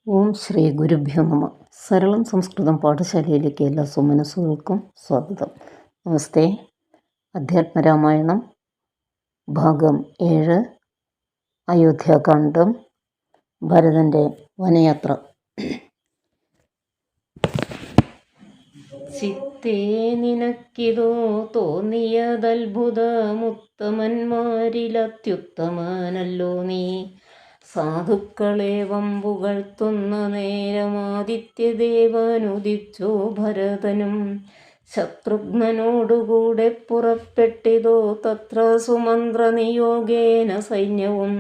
ഓം ശ്രീ ഗുരുഭ്യോ നമ. സരളം സംസ്കൃതം പാഠശാലയിലേക്ക് എല്ലാ സുമനസ്സുകൾക്കും സ്വാഗതം. നമസ്തേ. അധ്യാത്മരാമായണം ഭാഗം 7, അയോധ്യാകാന്ഡം, ഭരതൻ്റെ വനയാത്ര. ചിത്തേ നിനക്കിതോ തോന്നിയതത്ഭുതമുത്തമന്മാരിലത്യുത്തമനല്ലോ നീ. സാധുക്കളെ വമ്പുകഴ്ത്തുന്ന നേരമാദിത്യദേവനുദിച്ചു ഭരതനും. ശത്രുഘ്നനോടുകൂടെ പുറപ്പെട്ടിതോ തത്ര സുമന്ത്രനിയോഗേന സൈന്യവും.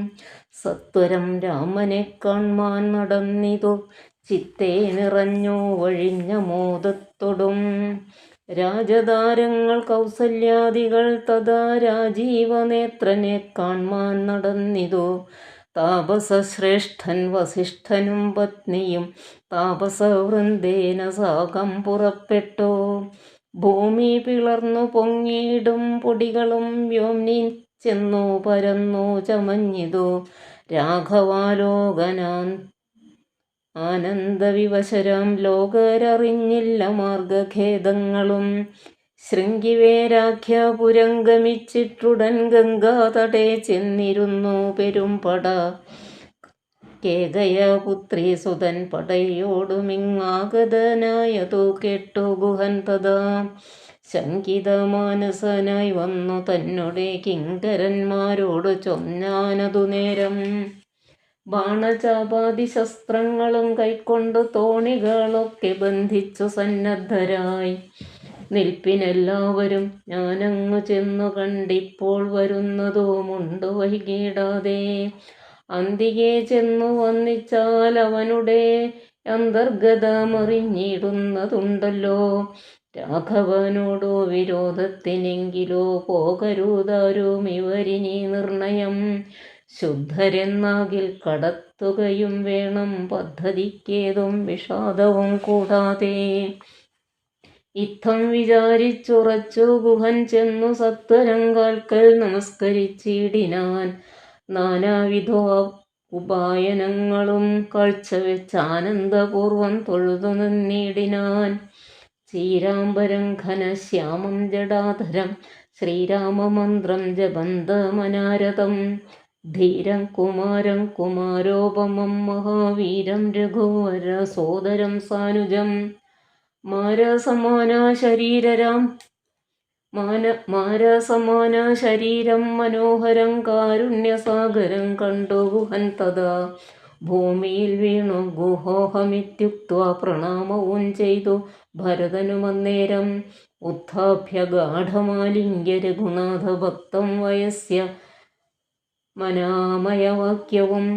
സത്വരം രാമനെ കാൺമാൻ നടന്നിതോ ചിത്തേ നിറഞ്ഞു വഴിഞ്ഞ മോദത്തൊടും. രാജതാരങ്ങൾ കൗസല്യാദികൾ തഥാ രാജീവനേത്രനെ കാൺമാൻ നടന്നിതോ. താപസശ്രേഷ്ഠൻ വസിഷ്ഠനും പത്നിയും താപസവൃന്ദേന സാകം പുറപ്പെട്ടു. ഭൂമി പിളർന്നു പൊങ്ങിയിടും പൊടികളും വ്യോംനി ചെന്നു പരന്നു ചമഞ്ഞിതോ. രാഘവാലോകനാൻ ആനന്ദവിവശരാം ലോകരറിഞ്ഞില്ല മാർഗഖേദങ്ങളും. ശൃംഗിവേരാഖ്യപുരം ഗമിച്ചിട്ടുടൻ ഗംഗാതടേ ചെന്നിരുന്നു പെരുംപട. കേകയപുത്രി സുതൻ പടയോടുമിങ്ങാഗതനായതു കേട്ടു ഗുഹൻ തഥാ. ശങ്കിതമാനസനായി വന്നു തന്നോടെ കിങ്കരന്മാരോട് ചൊന്നാനതു നേരം. ബാണചാപാതി ശസ്ത്രങ്ങളും കൈക്കൊണ്ടു തോണികളൊക്കെ ബന്ധിച്ചു സന്നദ്ധരായി നിൽപ്പിനെല്ലാവരും. ഞാനങ്ങു ചെന്നു കണ്ടിപ്പോൾ വരുന്നതുമുണ്ടു വൈകിടാതെ. അന്തികെ ചെന്നു വന്നിച്ചാൽ അവനുടെ അന്തർഗതമറിഞ്ഞിടുന്നതുണ്ടല്ലോ. രാഘവനോടു വിരോധത്തിനെങ്കിലോ പോകരുതാരും ഇവരിനി നിർണയം. ശുദ്ധരെന്നാകിൽ കടത്തുകയും വേണം പദ്ധതിക്കേതും വിഷാദവും കൂടാതെ. ഇത്തം വിചാരിച്ചുറച്ചു ഗുഹൻ ചെന്നു സത്വരം കാൽക്കൽ നമസ്കരിച്ചിടിനാൻ. നാനാവിധോ ഉപായനങ്ങളും കാഴ്ചവെച്ചാനന്ദപൂർവം തൊഴുതു നിന്നിടിനാൻ. ശ്രീരാംബരം ഘനശ്യാമം ജടാധരം ശ്രീരാമമന്ത്രം ജപന്തമനാരതം. ധീരം കുമാരം കുമാരോപമം മഹാവീരം രഘുവര സോദരം സാനുജം. മാരസമാന ശരീരം മനോഹരം കാരുണ്യസാഗരം കണ്ടു ഗുഹൻ തഥാ. ഭൂമിയിൽ വീണു ഗുഹോഹമിത്യുക്ത്വാ പ്രണാമവും ചെയ്തു ഭരതനുമന്നേരം. ഉത്ഥാപ്യ ഗാഢമാലിംഗ്യ രഘുനാഥ ഭക്തം വയസ്യ മനാമയവാക്യവും.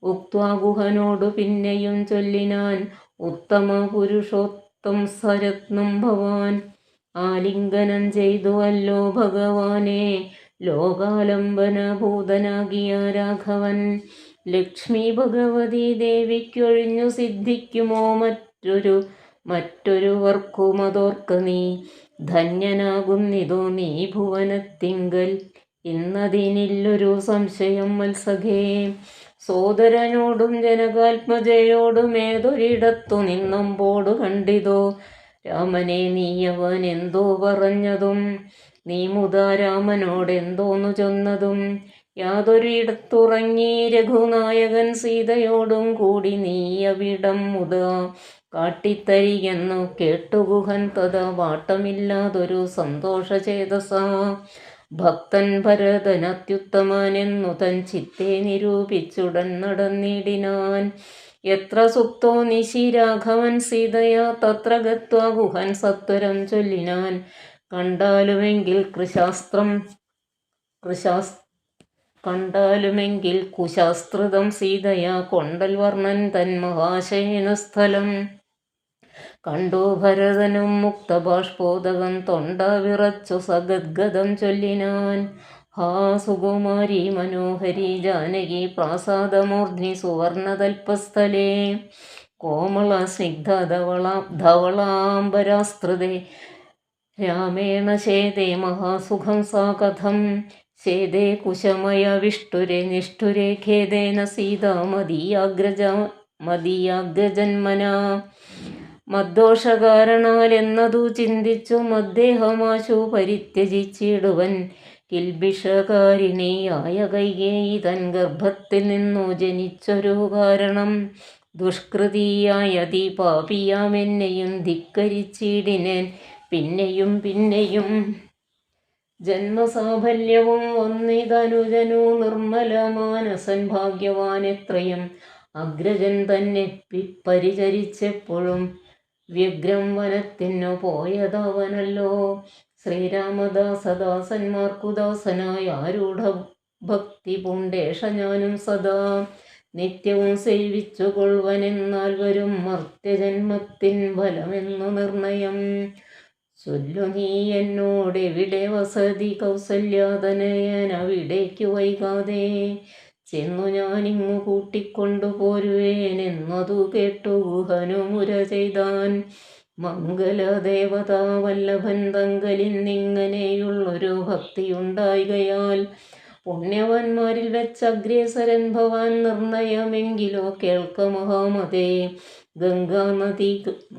ഉക്ത്വാ ഗുഹനോടു പിന്നെയും ചൊല്ലിനാൻ. ഉത്തമ പുരുഷോത്തം സരത്നം ഭവാൻ. ആലിംഗനം ചെയ്തുവല്ലോ ഭഗവാനെ ലോകാലംബനഭൂതനാകിയ രാഘവൻ. ലക്ഷ്മി ഭഗവതി ദേവിക്കൊഴിഞ്ഞു സിദ്ധിക്കുമോ മറ്റൊരുവർക്കുമതോർക്ക നീ. ധന്യനാകുന്നിതോ നീ ഭുവനത്തിങ്കൽ ഇന്നതിനില്ലൊരു സംശയം വത്സഖേ. സോദരനോടും ജനകാത്മജയോടും ഏതൊരിടത്തു നിന്നമ്പോടു കണ്ടിതോ രാമനെ നീയവൻ എന്തോ പറഞ്ഞതും. നീ മുതാ രാമനോടെന്തോന്നു ചൊന്നതും. യാതൊരിടത്തുറങ്ങി രഘുനായകൻ സീതയോടും കൂടി നീയവിടം മുതാ കാട്ടിത്തരികെന്നു കേട്ടു ഗുഹൻ തഥാ. വാട്ടമില്ലാതൊരു സന്തോഷചേതസാ ഭക്തൻ ഭരതൻ അത്യുത്തമനെന്നു തൻ ചിത്തെ നിരൂപിച്ചുടൻ നടന്നിടിനാൻ. എത്ര സുപ്തോ നിശി രാഘവൻ സീതയാ തത്ര ഗത്വാ ഗുഹൻ സത്വരം ചൊല്ലിനാൻ. കണ്ടാലുമെങ്കിൽ കുശാസ്ത്രിതം സീതയാ കൊണ്ടൽ വർണ്ണൻ തൻ മഹാശയനസ്ഥലം. കണ്ടു ഭരതനും മുക്തബാഷ്പോദകം തൊണ്ട വിറച്ചു സഗദ്ഗതം ചൊല്ലിനാൻ. ഹാ സുകുമാരി മനോഹരി ജാനകി പ്രാസാദമൂർധ്നി സുവർണതൽപസ്ഥലേ. കോമള സ്നിഗ്ധ ധവളാംബരാസ്തൃതേ രാമേണ ശേതേ മഹാസുഖം സാ കഥം. ശേതേ കുശമയ വിഷ്ടുരെ നിഷ്ഠുരെ ഖേദേന സീതാമതീയാഗ്രജ മതിയാഗ്രജന്മന മദ്ദോഷകാരണാൽ എന്നതു ചിന്തിച്ചു മദ്ദേഹമാശു പരിത്യജിച്ചിടുവൻ കിൽബിഷകാരിണിയായ കൈകേയി തൻ ഗർഭത്തിൽ നിന്നു ജനിച്ചൊരു കാരണം ദുഷ്കൃതിയായതി പാപിയാമെന്നെയും ധിക്കരിച്ചിടിനേൻ പിന്നെയും പിന്നെയും ജന്മസാഫല്യവും വന്നിതനുജനു നിർമ്മല മാനസൻ ഭാഗ്യവാൻ എത്രയും അഗ്രജൻ തന്നെ പരിചരിച്ചെപ്പോഴും വ്യഗ്രം വനത്തിനു പോയതവനല്ലോ ശ്രീരാമദാസദാസന്മാർക്കു ദാസനായ ആരൂഢ ഭക്തി പൂണ്ടേഷ ഞാനും സദാ നിത്യവും സേവിച്ചു കൊള്ളുവനെന്നാൽ വരും മർത്യജന്മത്തിൻ ഫലമെന്നു നിർണയം ചൊല്ലു നീ എന്നോടെവിടെ വസതി കൗസല്യാതനയൻ അവിടേക്കു വൈകാതെ ചെന്നു ഞാനിങ്ങു കൂട്ടിക്കൊണ്ടു പോരുവേനെന്നതു കേട്ടു ഹനുമുര ചെയ്താൻ മംഗലദേവതാ വല്ലഭൻ തങ്കലിൽ നിങ്ങനെയുള്ളൊരു ഭക്തിയുണ്ടായികയാൽ പുണ്യവാന്മാരിൽ വെച്ച് അഗ്രേസരൻ ഭവാൻ നിർണയമെങ്കിലോ കേൾക്ക മഹാമതേ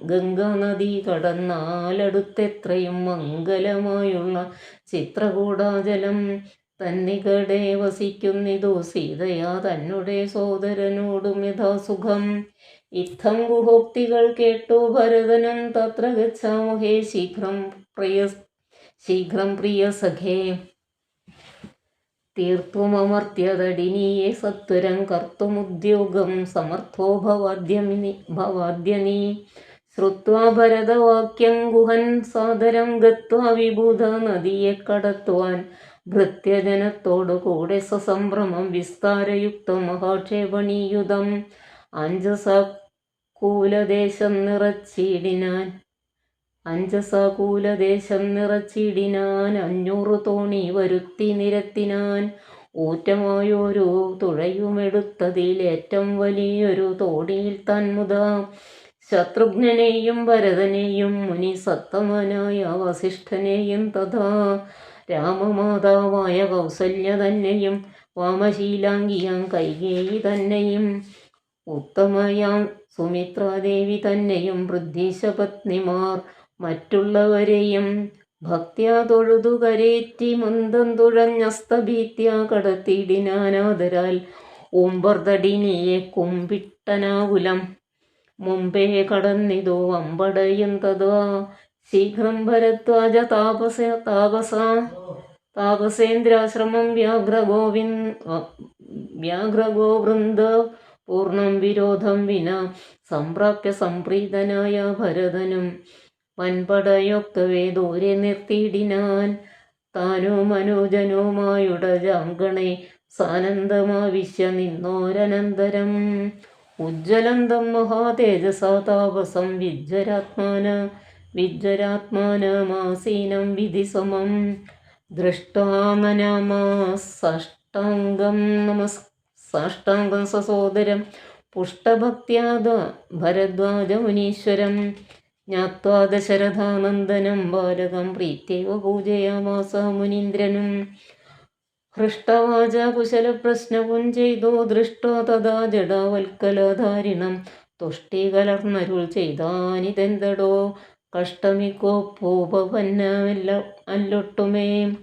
ഗംഗാനദി കടന്നാലടുത്തെത്രയും മംഗലമായുള്ള ചിത്രകൂടാചലം തന്നികടെ വസിക്കുന്നിതു സീതയാ തന്നുടെ സോദരനോടും യഥാസുഖം ഇത്തം ഗുഹോക്തികൾ കേട്ടു ഭരതനും തത്ര ഗച്ഛാമഹേ ശീഘ്രം പ്രിയ സഖേ തീർത്തുമമർത്യതടിനിയെ സത്വരം കർത്തുമുദ്യോഗം സമർത്ഥോ ഭവാദ്യമീ ശ്രുത്വാ ഭരതവാക്യം ഗുഹൻ സാദരം ഗത്വാ വിബുധ നദിയെ കടത്തുവാൻ ഭൃത്യജനത്തോടു കൂടെ സസംഭ്രമം വിസ്താരയുക്ത മഹാക്ഷേപണീയുതം അഞ്ജസകൂലദേശം നിറച്ചിടിനാൻ 500 തോണി വരുത്തി നിരത്തിനാൻ ഊറ്റമായൊരു തുഴയുമെടുത്തതിൽ ഏറ്റവും വലിയൊരു തോണിയിൽ തന്മുത ശത്രുഘ്നെയും ഭരതനെയും മുനി സത്തമനായ വസിഷ്ഠനെയും തഥാ രാമമാതാവായ കൗസല്യ തന്നെയും വാമശീലാംഗിയാം കൈകേയി തന്നെയും ഉത്തമയാം സുമിത്രാദേവി തന്നെയും വൃദ്ധീശപത്നിമാർ മറ്റുള്ളവരെയും ഭക്ത്യാ തൊഴുതു കരേറ്റി മന്ദം തുഴഞ്ഞസ്തഭീത്യാ കടത്തിടിനാനാദരാൽ ഊമ്പർതടിനിയെ കുമ്പിട്ടനാകുലം മുമ്പേ കടന്നിതു അമ്പടയും തഥാ ശീഘ്രം ഭരദ്വാജ താപസേന്ദ്രാശ്രമം വ്യാഘ്രഗോവൃന്ദ പൂർണ്ണം വിരോധം വിന സംപ്രാപ്യ സംപ്രീതനായ ഭരതനും വൻപടയൊക്കവേ ദൂരെ നിർത്തിയിടിനാൻ താനും അനുജനുമായുടജാങ്കണേ സാനന്ദമാവിശ്യ നിന്നോരനന്തരം ഉജ്ജ്വലന്തം മഹാതേജസാ താപസം വിജ്വരാത്മാനമാസീനം വിധിസമം സാഷ്ടാംഗം സസോദരം പുഷ്ടഭക്ത്യാദ ഭരദ്വാജമുനീശ്വരം ജ്ഞാത്വാ ദശരഥാനന്ദനം ബാലകം പ്രീത്യൈവ പൂജയാമാസ മുനീന്ദ്രനും ഹൃഷ്ടവാച കുശലപ്രശ്നവും ചെയ്തു ദൃഷ്ട്വാ തഥാ ജഡാവൽക്കലധാരിണം തുഷ്ടീകലർന്നരുൾ ചെയ്താനിതെന്തടോ കഷ്ടമിക്കോപ്പൂപന്നല്ല അല്ലൊട്ടുമേ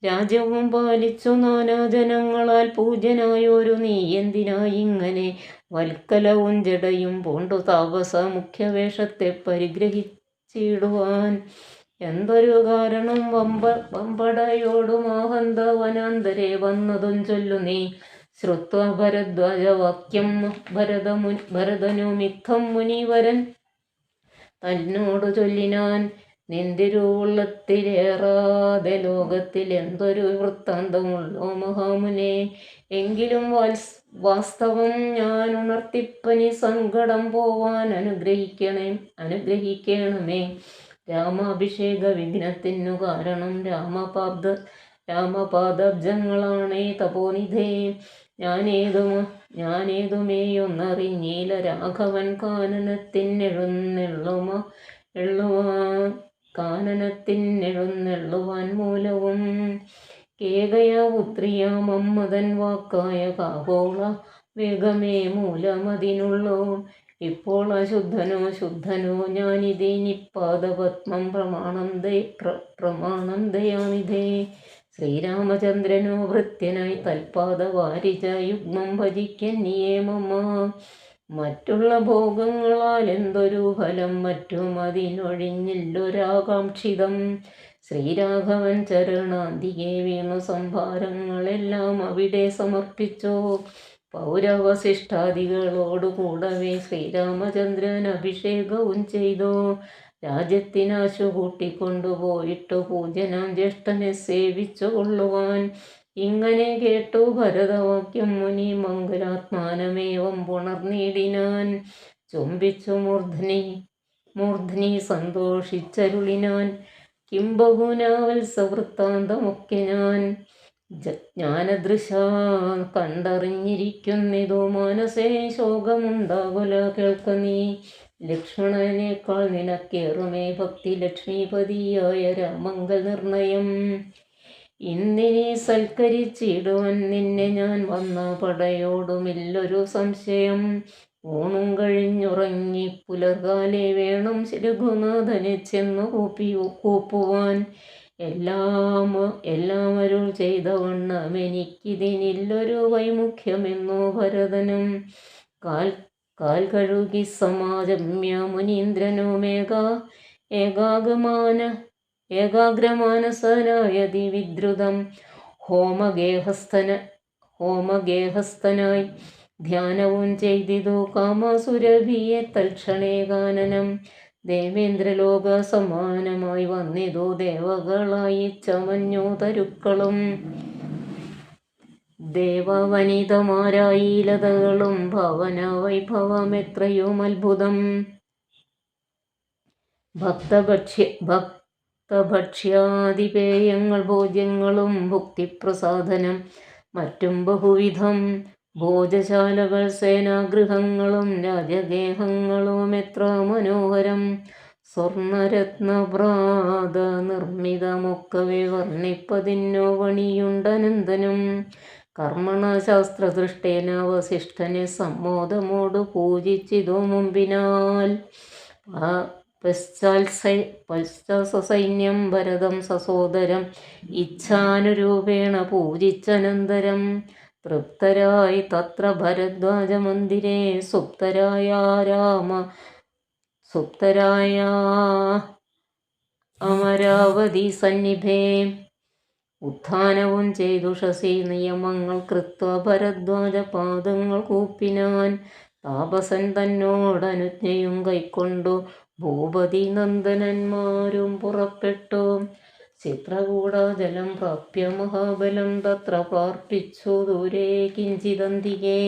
രാജ്യവും പാലിച്ചു നാനാജനങ്ങളാൽ പൂജ്യനായൊരു നീ എന്തിനായി ഇങ്ങനെ വൽക്കലവും ജടയും പൂണ്ടു താപസ മുഖ്യവേഷത്തെ പരിഗ്രഹിച്ചിടുവാൻ എന്തൊരു കാരണം വമ്പടയോടും ആഹന്ത വനാന്തരെ വന്നതും ചൊല്ലു നീ ശ്രുത്വ ഭരദ്വാജവാക്യം ഭരതനുമിത്തം മുനിവരൻ തന്നോടു ചൊല്ലിനാൻ നിന്തിരുവുള്ളത്തിലേറാതെ ലോകത്തിൽ എന്തൊരു വൃത്താന്തമുള്ളോ മഹാമുനെ എങ്കിലും വാസ്തവം ഞാൻ ഉണർത്തിപ്പനി സങ്കടം പോവാൻ അനുഗ്രഹിക്കണമേ രാമാഭിഷേക വിഘ്നത്തിനു കാരണം രാമപാദബ്ജങ്ങളാണേ തപോനിധേ ഞാനേതുമേയൊന്നറിഞ്ഞീല രാഘവൻ കാനനത്തിനെഴുന്നെള്ളുവാൻ മൂലവും കേകയാപുത്രിയാ മമ്മതൻ വാക്കായ കാകോള വേഗമേ മൂലമതിനുള്ളൂ. ഇപ്പോൾ അശുദ്ധനോ ശുദ്ധനോ ഞാനിതേനിപ്പാദപത്മം പ്രമാണം ദയാനിധേ. ശ്രീരാമചന്ദ്രനോ ഭൃത്യനായി തൽപാദവാരിജ യുഗ്മം ഭജിക്കന്നിയേ മമ. മറ്റുള്ള ഭോഗങ്ങളാൽ എന്തൊരു ഫലം, മറ്റും അതിനൊഴിഞ്ഞില്ലൊരാകാംക്ഷിതം. ശ്രീരാഘവൻ ചരണാന്തികെ വീണു സംഭാരങ്ങളെല്ലാം അവിടെ സമർപ്പിച്ചോ. പൗരവശിഷ്ടാദികളോടുകൂടവേ ശ്രീരാമചന്ദ്രൻ അഭിഷേകവും ചെയ്തു. രാജ്യത്തിനാശു കൂട്ടിക്കൊണ്ടുപോയിട്ടു പൂജനാം ജ്യേഷ്ഠനെ സേവിച്ചു കൊള്ളുവാൻ. ഇങ്ങനെ കേട്ടു ഭരതവാക്യം മുനി മംഗലാത്മാനമേവം പുണർനീടിനാൻ. ചുംബിച്ചു മൂർധ്നി സന്തോഷിച്ചരുളിനാൻ. കിംബഹുനാവത്സവൃത്താന്തമൊക്കെ ഞാൻ ജ്ഞാനദൃശ കണ്ടറിഞ്ഞിരിക്കുന്നിതു. മാനസേ ശോകമുണ്ടാകുല കേൾക്ക നീ. ലക്ഷ്മണനേക്കാൾ നിനക്കേറുമേ ഭക്തി ലക്ഷ്മീപതിയായ രാമങ്കൽ നിർണയം. ഇന്നിനി സൽക്കരിച്ചിടുവൻ നിന്നെ ഞാൻ വന്ന പടയോടുമില്ലൊരു സംശയം. ഊണും കഴിഞ്ഞുറങ്ങി പുലർകാലെ വേണം രഘുനാഥനെ ചെന്നു കൂപ്പുവാൻ. എല്ലാം അരുൾ ചെയ്തവണ്ണം എനിക്കിതിനില്ലൊരു വൈമുഖ്യമെന്നു ഭരതനും. കാൽ കഴുകി സമാജമ്യ മുനീന്ദ്രനുമേക ഏകാഗ്രമാനസനായതി വിദ്രുതം ഹോമഗേഹസ്ഥനായി ധ്യാനവും ചെയ്തിതു കാമസുരഭിയെ തൽക്ഷണേ ഗാനനം. ദേവേന്ദ്രലോക സമാനമായി വന്നിതു ദേവകളായി ചമഞ്ഞു തരുക്കളും. ദേവവനിതമാരായി ലതകളും ഭവന വൈഭവമെത്രയും അത്ഭുതം. ഭക്തഭക്ഷ്യാദിപേയങ്ങൾ ഭോജ്യങ്ങളും ഭുക്തിപ്രസാദനം മറ്റും ബഹുവിധം. ഭോജശാലകൾ സേനാഗൃഹങ്ങളും രാജഗേഹങ്ങളും എത്ര മനോഹരം. സ്വർണരത്നഭ്രാത നിർമ്മിതമൊക്കവെ വർണ്ണിപ്പതിനോ വണിയുണ്ടനന്തനും. കർമ്മണശാസ്ത്രദൃഷ്ടേന വസിഷ്ഠനെ സമ്മോദമോടു പൂജിച്ചിതു മുമ്പിനാൽ. പശ്ചാത്സൈന്യം ഭരതം സസോദരം ഇച്ഛാനുരൂപേണ പൂജിച്ചനന്തരം. തൃപ്തരായി തത്ര ഭരദ്വാജമന്ദിരേ സുപ്തരായ അമരാവതി സന്നിഭേ. ഉത്ഥാനവും ചെയ്തുഷസി നിയമങ്ങൾ കൃത്വ ഭരദ്വാജ പാദങ്ങൾ കൂപ്പിനാൻ. താപസൻ തന്നോടനുജ്ഞയും കൈക്കൊണ്ടു ഭൂപതി നന്ദനന്മാരും പുറപ്പെട്ടു. ചിത്രകൂടാജലം പ്രാപ്യ മഹാബലം തത്ര പാർപ്പിച്ചു ദൂരെ കിഞ്ചിതന്തികേ.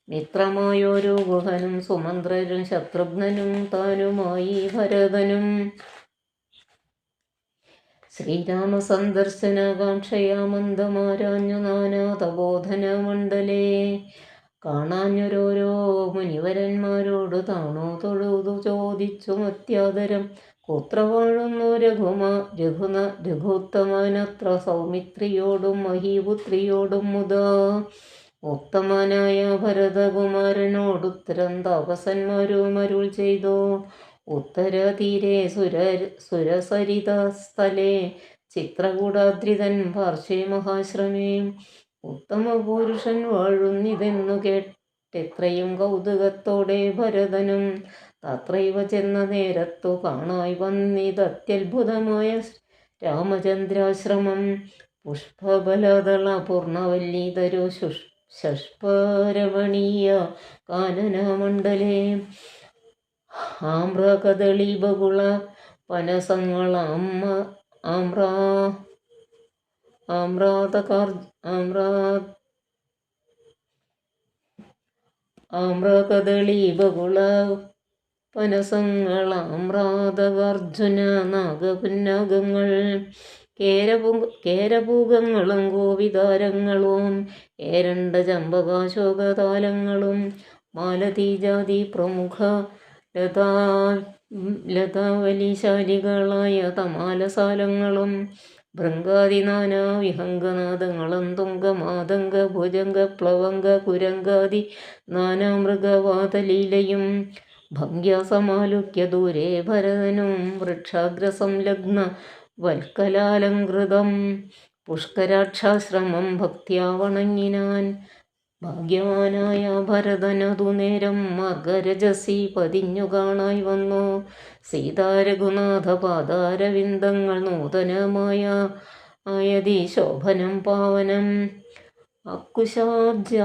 മിത്രമായൊരു ഗുഹനും സുമന്ത്രരും ശത്രുഘ്നനും താനുമായി ഭരതനും. ശ്രീരാമസന്ദർശനകാംക്ഷയാ മന്ദമാരാഞ്ഞു നാനാതബോധന മണ്ഡലേ. കാണാഞ്ഞൊരോരോ മുനിവരന്മാരോട് താണു തൊഴുതു ചോദിച്ചു മത്യാദരം. കൂത്ര വാഴുന്നു രഘുത്തമനത്ര സൗമിത്രിയോടും മഹീപുത്രിയോടും മുതാ. ഉത്തമനായ ഭരതകുമാരനോടുത്തരം താപസന്മാരും അരുൾ ചെയ്തു. ഉത്തരതീരെ സുരസരിതസ്ഥലേ ചിത്രകൂടാദ്രിതൻ പാർശ്വേ മഹാശ്രമേ. ഉത്തമ പുരുഷൻ വാഴുന്നിതെന്നു കേട്ടെത്രയും കൗതുകത്തോടെ ഭരതനും. തത്രൈവ ചെന്ന നേരത്തു കാണായി വന്നിതത്യത്ഭുതമായ രാമചന്ദ്രാശ്രമം. പുഷ്പബലദള പൂർണ്ണവല്ലീതരു ഷഷ്പരമണീയ കാനനമണ്ഡലേ. ആമ്രകദളി ബഹുള പനസങ്ങൾ ആമ്രകദളി ബഹുള പനസങ്ങൾ ആമ്രാതകർജുന നാഗപുന്നാഗങ്ങൾ. കേരപൂഗങ്ങളും ഗോവിതാരങ്ങളും ഏരണ്ട ചമ്പകാശോകതാലങ്ങളും മാലതീജാതി പ്രമുഖ ലതാവലിശാലികളായ തമാലസാലങ്ങളും ഭൃങ്കാതി നാനാ വിഹംഗനാദങ്ങളും തുങ്കമാതങ്ക ഭുജംഗ പ്ലവംഗ കുരങ്കാതി നാനാമൃഗവാതലീലയും ഭംഗ്യാ സമാലുക്യ ദൂരെ ഭരതനും വൃക്ഷാഗ്രസംലഗ്ന വൽക്കലാലങ്കൃതം പുഷ്കരാക്ഷാശ്രമം ഭക്ത്യാ വണങ്ങിനാൻ. ഭാഗ്യവാനായ ഭരതനതു നേരം മാർഗരജസി പതിഞ്ഞു കാണായി വന്നു. സീതാരഘുനാഥ പാദാരവിന്ദങ്ങൾ നൂതനമായ ആയതി ശോഭനം പാവനം. അക്കുശാബ്ജധ്വജ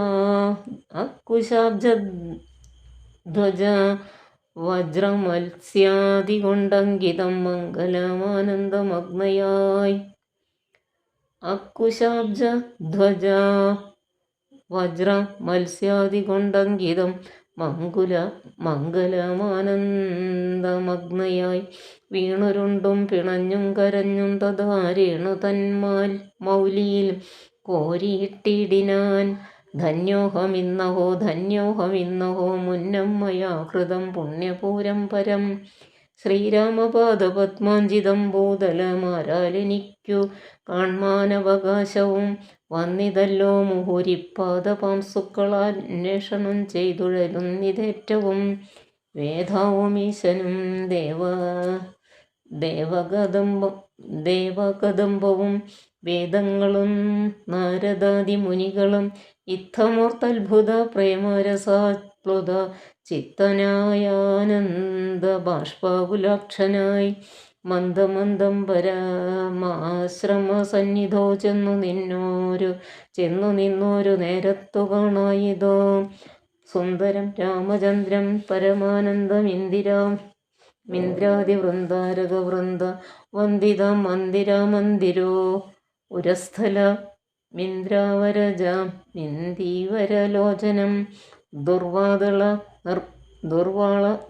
വജ്രമത്സ്യാദി കൊണ്ടങ്കിതം മംഗലമാനന്ദമഗ്നയായി. അക്കുശാബ്ജധ്വജ വജ്രമത്സ്യാദി കൊണ്ടങ്കിതം മംഗലമാനന്ദമഗ്നയായി. വീണുരുണ്ടും പിണഞ്ഞും കരഞ്ഞും തഥാ രേണു തന്മാൽ മൗലിയിൽ കോരിയിട്ടിടിനാൻ. ധന്യോഹമിന്നഹോ ധന്യോഹമിന്നഹോ മുന്നം മയാ കൃതം പുണ്യപൂരം പരം. ശ്രീരാമപാദപത്മാഞ്ജിതം ഭൂതലമാരാലെനിക്കു കാൺമാനവകാശവും വന്നിതല്ലോ മുഹുരിപ്പാദപാംസുക്കളാൽ അന്വേഷണം ചെയ്തുഴലുന്നിതേറ്റവും. വേദാവും ഈശനും ദേവകദംബവും വേദങ്ങളും നാരദാദി മുനികളും ഇത്തമോർത്തത്ഭുത പ്രേമരസാപ്ലുത ചിത്തനായാനന്ദ ബാഷ്പാകുലാക്ഷനായി മന്ദമന്ദം പരമാശ്രമ സന്നിധോ ചെന്നു നിന്നോരു നേരത്തു കാണായിതോ. സുന്ദരം രാമചന്ദ്രം പരമാനന്ദമിന്ദ്രാദി വൃന്ദാരകവൃന്ദ വന്ദിതം മന്ദിരോ ഉരസ്ഥല മിന്ദ്രാവരജാമിന്ദീവരലോചനം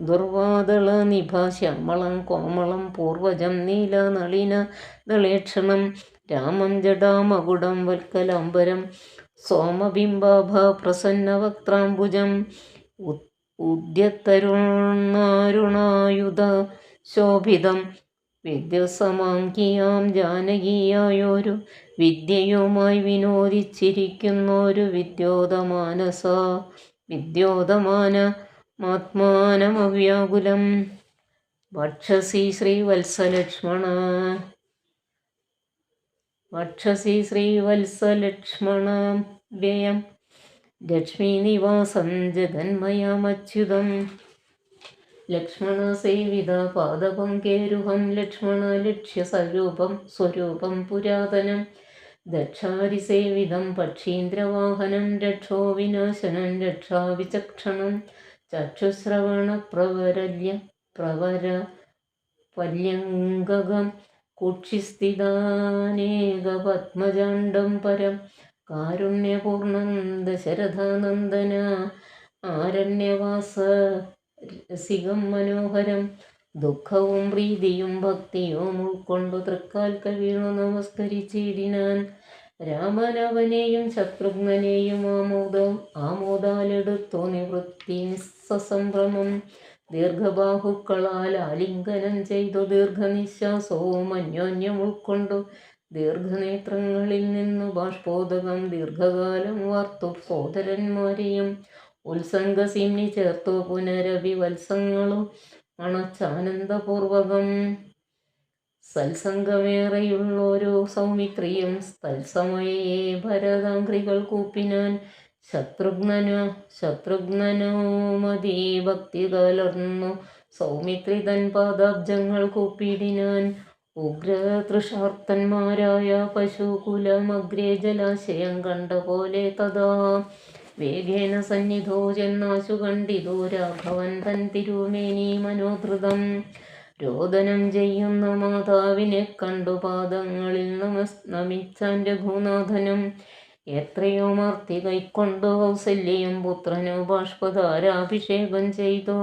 ദുർവാദള നിഭാശ്യാമളം കോമളം പൂർവജം നീലനളിന ദളേക്ഷണം രാമം ജടാമകുടം വൽക്കലാംബരം സോമബിംബാഭ പ്രസന്നവക്ത്രാംബുജം ഉദ്യത്തരുണാരുണായുധ ശോഭിതം വിദ്യസമാങ്കിയാം ജാനകിയായൊരു വിദ്യയുമായി വിനോദിച്ചിരിക്കുന്നൊരു വിദ്യോതമാനമാത്മാനമവ്യാകുലം. വക്ഷസി ശ്രീവത്സലക്ഷ്മണ വ്യയം ലക്ഷ്മീനിവാസം ജഗന്മയമച്യുതം. ലക്ഷ്മണസേവിത പാദപങ്കേരുഹം ലക്ഷ്മണ ലക്ഷ്യസ്വരൂപം പുരാതനം. ദക്ഷാരിസേവിതം പക്ഷീന്ദ്രവാഹനം രക്ഷോ വിനാശനം രക്ഷാവിചക്ഷണം. ചക്ഷുശ്രവണ പ്രവരപര്യങ്കകം കുക്ഷിസ്ഥിതാനേകപത്മജാണ്ഡം പരം. കാരുണ്യപൂർണം ദശരഥാനന്ദന ആരണ്യവാസരസികം മനോഹരം. ദുഃഖവും പ്രീതിയും ഭക്തിയും ഉൾക്കൊണ്ടു തൃക്കാൽക്കൽ വീണു നമസ്കരിച്ചിടിനാൻ. രാമനവനെയും ശത്രുഘ്നനെയും ആമോദാലെടുത്തു നിവൃത്തി നിസ്സംഭ്രമം. ദീർഘബാഹുക്കളാൽ ആലിംഗനം ചെയ്തു ദീർഘനിശ്വാസവും അന്യോന്യം ഉൾക്കൊണ്ടു ദീർഘനേത്രങ്ങളിൽ നിന്നു ബാഷ്പോദകം ദീർഘകാലം വാർത്തു സോദരന്മാരെയും ഉത്സംഗസിംനി ചേർത്തു പുനരഭിവത്സങ്ങളും അണച്ചാനന്ദപൂർവകം. സത്സംഗമേറെയുള്ളൊരു സൗമിത്രിയും തത്സമയേ ഭരതാംഘ്രികൾ കൂപ്പിനാൻ. ശത്രുഘ്നനോ മതീഭക്തി കലർന്നു സൗമിത്രി തൻ പാദാബ്ജങ്ങൾ കൂപ്പിടിനാൻ. ഉഗ്രതൃഷാർത്തന്മാരായ പശുകുലമഗ്രേ ജലാശയം കണ്ട പോലെ തഥാ വേഗേന സന്നിധോ ചെന്നാശു കണ്ടിതു രാഘവൻ തൻ തിരുമേനി മനോധൃതം. രോദനം ചെയ്യുന്ന മാതാവിനെ കണ്ടു പാദങ്ങളിൽ നമിച്ചാൻ രഘുനാഥനും. എത്രയോ മാർത്തി കൈക്കൊണ്ടു കൗസല്യയും പുത്രനു ബാഷ്പധാരാഭിഷേകം ചെയ്തു.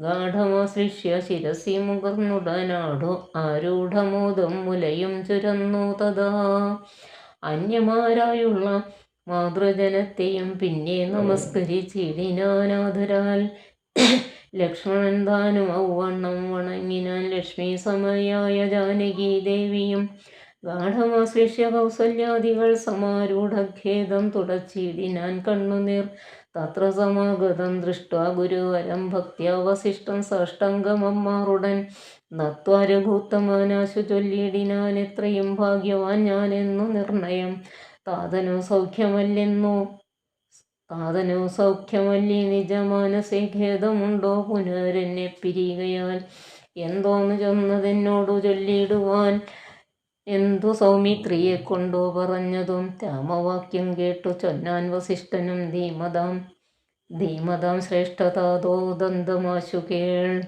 ഗാഠമാശ്ലിഷ്യ ശിരസി മുകർന്നുടനാടു ആരൂഢമോദം മുലയും ചുരന്നു തഥാ. അന്യമാരായുള്ള മാതൃജനത്തെയും പിന്നെ നമസ്കരിച്ചിടിനാനാദരാൽ. ലക്ഷ്മണൻ താനും ഔവണ്ണം വണങ്ങിനാൻ. ലക്ഷ്മി സമയായ ജാനകി ദേവിയും ഗാഠമാശ്ലിഷ്യ കൗസല്യാദികൾ സമാരൂഢഖേദം തുടച്ചിടിനാൻ കണ്ണുനീർ. തത്ര സമാഗതം ദൃഷ്ട്വാ ഗുരുവരം ഭക്ത്യാ വസിഷ്ഠം സാഷ്ടാംഗമമ്മാറുടൻ നത്വാ രഘുത്തമാനാശു ചൊല്ലിയിടിനാൻ, എത്രയും ഭാഗ്യവാൻ ഞാനെന്നു നിർണയം. താതനോ സൗഖ്യമല്ലി നിജമാനസേ, ഖേദമുണ്ടോ പുനരെന്നെ പിരികയാൽ. എന്തോന്നു ചൊന്നതെന്നോടു ചൊല്ലിയിടുവാൻ, എന്തു സൗമിത്രിയെ കൊണ്ടു പറഞ്ഞതും. രാമവാക്യം കേട്ടു ചൊന്നാൻ വസിഷ്ഠനും ധീമതാം ശ്രേഷ്ഠതാതോ ദന്തമാശു കേൾ.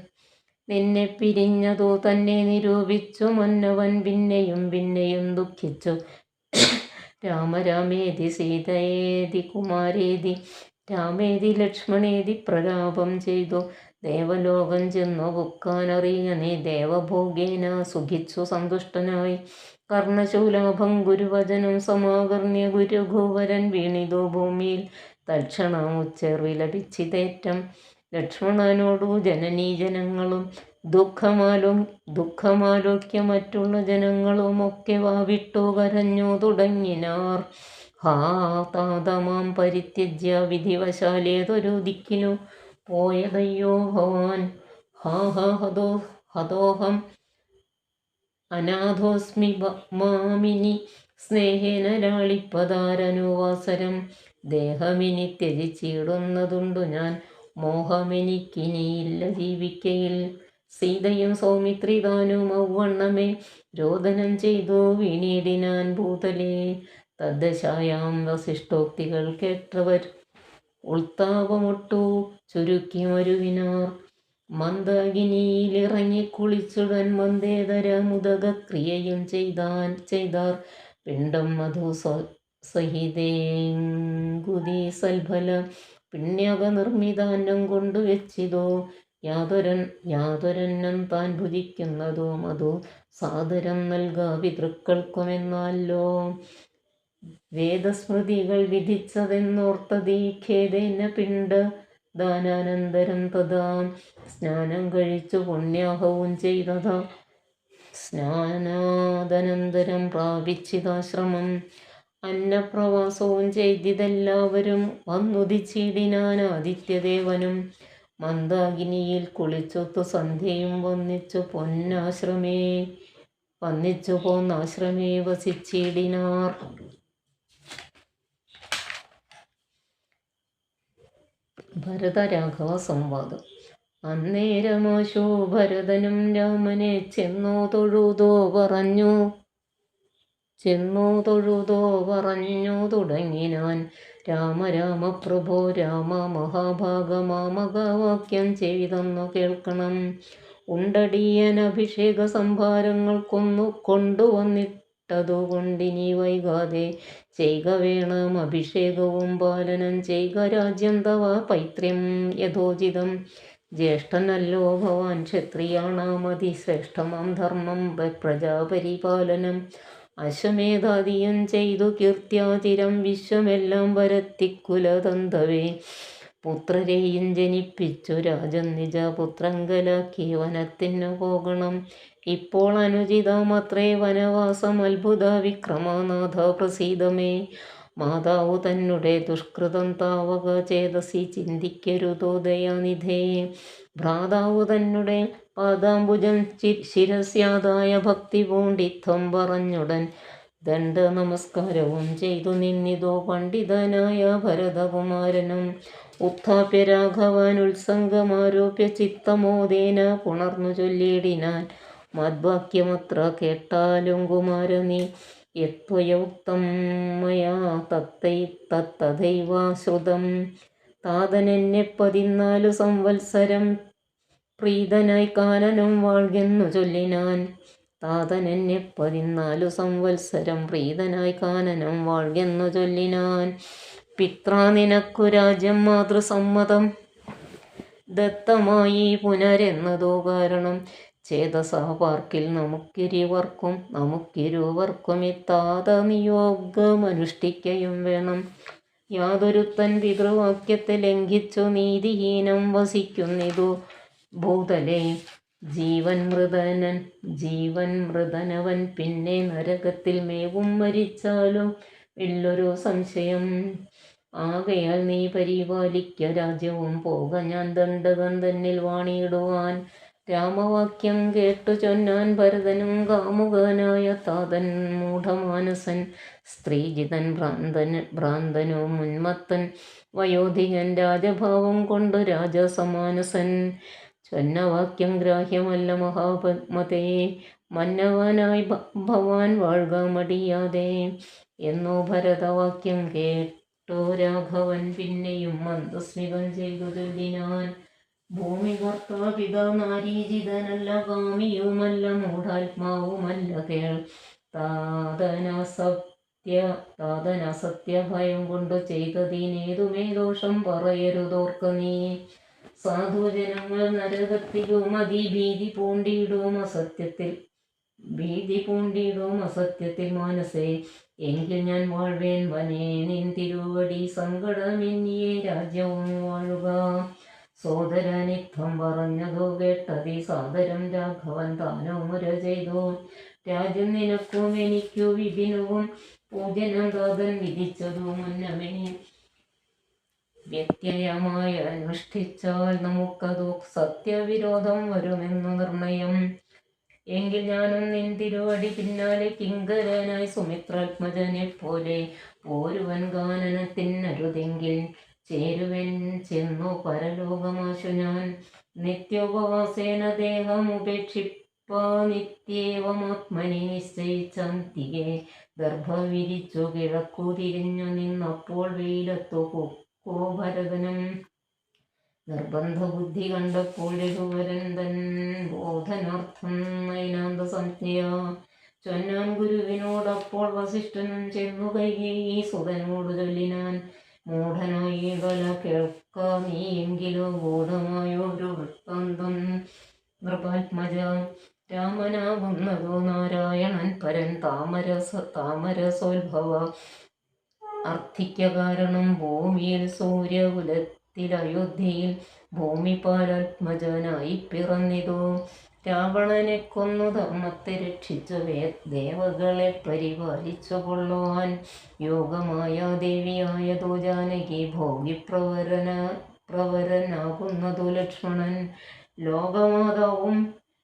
നിന്നെ പിരിഞ്ഞതു തന്നെ നിരൂപിച്ചു മന്നവൻ പിന്നെയും പിന്നെയും ദുഃഖിച്ചു. രാമേതി സീതയേതി കുമാരേതി രാമേതി ലക്ഷ്മണേതി പ്രലാപം ചെയ്തു. ദേവലോകം ചെന്നു പുക്കാനറിയണേ, ദേവഭോഗേന സുഖിച്ചു സന്തുഷ്ടനായി. കർണശൂലാഭം ഗുരുവചനം സമാകർണ്യ ഗുരുഘോവരൻ വീണിതു ഭൂമിയിൽ. തൽക്ഷണം ഉച്ചേർ വിലപിച്ചിതേറ്റം ലക്ഷ്മണനോടു ജനനീജനങ്ങളും. ദുഃഖമാലോക്യ മറ്റുള്ള ജനങ്ങളുമൊക്കെ വാവിട്ടു കരഞ്ഞു തുടങ്ങിനാർ. ഹാ താതമാം പരിത്യജ്യ വിധിവശാലേതൊരു ദിക്കിലു പോയതയ്യോ ഭവാൻ. ഹാ ഹതോഹം അനാഥോസ്മി മാമിനി സ്നേഹേന ലാളിപ്പതാരനുവാസരം. ദേഹമിനി ത്യജിച്ചിടുന്നതുണ്ടു ഞാൻ, മോഹമെനിക്കിനിയില്ല ജീവിക്കയിൽ. സീതയും സൗമിത്രിതാനും ഔവണ്ണമേ രോദനം ചെയ്തു വീണിടിനാൻ ഭൂതലേ. തദ്ദശായാം വസിഷ്ഠോക്തികൾ കേട്ടവർ ഉൾത്താപമൊട്ടു ചുരുക്കി മരുവിനാർ. മന്ദാകിനിയിലിറങ്ങി കുളിച്ചുടൻ മന്ദേതരമുദകക്രിയയും ചെയ്താർ. പിണ്ടം മധു സഹിതേങ്കുതി സൽഫല പിണ്യക നിർമ്മിതാന്നം കൊണ്ടു വെച്ചിതോ. യാതൊരന്നം താൻ ഭുജിക്കുന്നതോ മധു സാദരം നൽകാ പിതൃക്കൾക്കുമെന്നല്ലോ. വേദസ്മൃതികൾ വിധിച്ചതെന്നോർത്തതീ ഖേദേന പിണ്ഡദാനാനന്തരം തഥാ. സ്നാനം കഴിച്ചു പുണ്യാഹവും ചെയ്തതാ, സ്നാനാദനന്തരം പ്രാപിച്ചിതാശ്രമം. അന്നപ്രവാസവും ചെയ്തിതെല്ലാവരും വന്നുദിച്ചിടിനാൻ ആദിത്യദേവനും. മന്ദാകിനിയിൽ കുളിച്ചൊത്തു സന്ധ്യയും വന്നിച്ചു പോന്നാശ്രമേ വസിച്ചിടിനാർ. ഭരതരാഘവ സംവാദം. അന്നേരമാശു ഭരതനും രാമനെ ചെന്നു തൊഴുതോ പറഞ്ഞു തുടങ്ങിനാൻ. രാമ പ്രഭോ രാമ മഹാഭാഗമാമകവാക്യം ചെയ്തെന്നു കേൾക്കണം. ഉണ്ടടിയൻ അഭിഷേക സംഭാരങ്ങൾക്കൊന്നു കൊണ്ടുവന്നിട്ടതുകൊണ്ടിനി വൈകാതെ ചെയ്ക വേണം അഭിഷേകവും പാലനം ചെയ്ക രാജ്യം തവ പൈത്ര്യം യഥോചിതം. ജ്യേഷ്ഠനല്ലോ ഭവാൻ ക്ഷത്രിയാണാമതി ശ്രേഷ്ഠമാം ധർമ്മം പ്രജാപരിപാലനം. അശ്വമേധാദിയും ചെയ്തു കീർത്തിയാതിരം വിശ്വമെല്ലാം വരത്തിക്കുലതന്തവേ. പുത്രരെയും ജനിപ്പിച്ചു രാജൻ നിജ പുത്രങ്കലാക്കി വനത്തിനു പോകണം. ഇപ്പോൾ അനുചിതമത്രേ വനവാസം അത്ഭുത വിക്രമനാഥ പ്രസീദമേ. മാതാവു തന്നെ ദുഷ്കൃതം താവക ചേതസി ചിന്തിക്കരുതോ ദയാനിധേ. ഭ്രാതാവു തന്നെ പാദാംബുജം ശിരസ്യാദായ ഭക്തി പൂണ്ടിത്വം പറഞ്ഞുടൻ ദണ്ഡ നമസ്കാരവും ചെയ്തു നിന്നിതോ പണ്ഡിതനായ ഭരതകുമാരനും. ഉത്ഥാപ്യ രാഘവാൻ ഉത്സംഗമാരോപ്യ ചിത്തമോദേന പുണർന്നു ചൊല്ലിയിടിനാൻ. മദ്വാക്യമത്ര കേട്ടാലും കുമാരനീ, യത്വയ ഉക്തം മയാ തത്തഥൈവ ശ്രുതം. താതനെന്നെ 14 സംവത്സരം പ്രീതനായി കാനനം വാഴ്കെന്നു ചൊല്ലിനാൻ. താതനെന്നെ 14 സംവത്സരം പ്രീതനായി കാനനം വാഴ്കെന്നു ചൊല്ലിനാൻ. പിത്രാ നിനക്കു രാജ്യം മാതൃസമ്മതം ദത്തമായി പുനരെന്നതോ കാരണം. ചേതസാ പാർക്കിൽ നമുക്കിരുവർക്കും ഇത്താത നിയോഗമനുഷ്ഠിക്കയും വേണം. യാതൊരുത്തൻ പിതൃവാക്യത്തെ ലംഘിച്ചു നീതിഹീനം വസിക്കുന്നിതു ഭൂതലേ. ജീവൻ മൃതനവൻ പിന്നെ നരകത്തിൽ മേവും മരിച്ചാലോ ഇല്ലൊരു സംശയം. ആകയാൽ നീ പരിപാലിക്ക രാജ്യവും പോക ഞാൻ ദണ്ഡകൻ തന്നിൽ വാണിയിടുവാൻ. രാമവാക്യം കേട്ടു ചൊന്നാൻ ഭരതനും കാമുകനായ താതൻ മൂഢമാനസൻ സ്ത്രീജിതൻ ഭ്രാന്തനോ മുന്മത്തൻ വയോധികൻ രാജഭാവം കൊണ്ടു രാജസമാനസൻ. ചൊന്നവാക്യം ഗ്രാഹ്യമല്ല മഹാപത്മതേ മന്നവനായി ഭവാൻ വാഴ്ക മടിയാതെ എന്നോ ഭരതവാക്യം കേട്ടോ രാഘവൻ പിന്നെയും മന്ദസ്മിതം ചെയ്തു ചൊല്ലിനാൻ. ഭൂമി കർത്താ പിതാ നാരീജിതനല്ല കാമിയുമല്ല മൂഢാത്മാവുമല്ല കേൾ താതനസത്യ ഭയം കൊണ്ടു ചെയ്തതിനേതുമേ ദോഷം പറയരുതോർക്ക നീ. സാധുജനങ്ങൾ നരകത്തിലും ഭീതി പൂണ്ടിടും അസത്യത്തിൽ മാനസേ. എങ്കിൽ ഞാൻ വാഴ്വേൻ വനേ നിൻ തിരുവടി സങ്കടമെന്നിയേ രാജ്യവും വാഴുക. സോദരനിത്വം പറഞ്ഞതു കേട്ടതി സാദരം രാഘവൻ താനോ മുര ചെയ്തു. രാജ്യം നിനക്കും എനിക്കു വിപിനവും പൂജനം താതൻ വിധിച്ചതു മുന്നമേ. വ്യത്യയമായി അനുഷ്ഠിച്ചാൽ നമുക്കതു സത്യവിരോധം വരുമെന്നു നിർണയം. എങ്കിൽ ഞാനും നിൻ തിരുവടി പിന്നാലെ കിങ്കരനായി സുമിത്രാത്മജനെ പോലെ പോരുവൻ ഗാനനത്തിനരുതെങ്കിൽ ചേരുവൻ ചെന്നു പരലോകമാശു ഞാൻ. നിത്യോപവാസേന ദേഹമുപേക്ഷിപ്പാ നിത്യേവമാത്മനി നിശ്ചയിച്ചാന്തികെ ദർഭ വിരിച്ചു കിഴക്കു തിരിഞ്ഞു നിന്നപ്പോൾ വെയിലത്തു പൊക്കോ ഭരതനും. നിർബന്ധ ബുദ്ധി കണ്ടപ്പോൾ രഘുവരൻ തൻ ബോധനാർത്ഥം നൈനാന്ത സംജ്ഞയാ ചൊന്നാൻ ഗുരുവിനോടപ്പോൾ വസിഷ്ഠനും ചെന്നു കൈകേയി സുതനോട് ചൊല്ലിനാൻ. മൂഢനായിടല കേൾക്ക നീ എങ്കിലോ ഗൂഢമായൊരു വൃത്താന്തം നൃപാത്മജ. രാമനാകുന്നതോ നാരായണൻ പരൻ താമരസോത്ഭവ അർത്ഥിക്ക കാരണം ഭൂമിയിൽ സൂര്യകുലത്തിൽ അയോധ്യയിൽ ഭൂമിപാലാത്മജനായി പിറന്നിതു. രാവണനെ കൊന്നു ധർമ്മത്തെ രക്ഷിച്ചു ദേവകളെ പരിപാലിച്ചു കൊള്ളുവാൻ യോഗമായ ദേവിയായതു ജാനകി ഭോഗിപ്രവരനാകുന്നതു ലക്ഷ്മണൻ. ലോകമാതാവും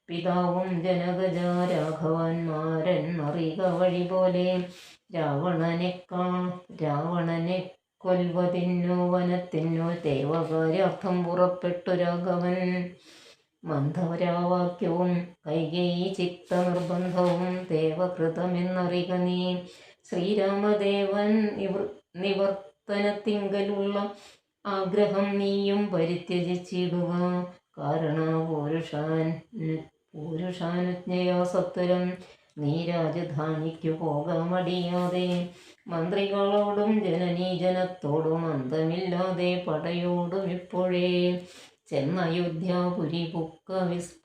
പിതാവും ജനകജ രാഘവന്മാരെന്നറിക വഴി പോലെ. രാവണനെ കൊൽവതിന്നു വനത്തിനു ദേവകാര്യാർത്ഥം പുറപ്പെട്ടു രാഘവൻ. മന്ധരാവാക്യവും കൈകേയി ചിത്ത നിർബന്ധവും ദേവകൃതമെന്നറിക നീ. ശ്രീരാമദേവൻ നിവർത്തനത്തിങ്കലുള്ള ആഗ്രഹം നീയും പരിത്യജിച്ചിടുക. കാരണ പുരുഷാനുജ്ഞയാ സത്വരം നീ രാജധാനിക്കു പോകാമടിയാതെ. മന്ത്രികളോടും ജനനീജനത്തോടും അന്തമില്ലാതെ പടയോടും ഇപ്പോഴേ ചെന്നയോധ്യാപുരി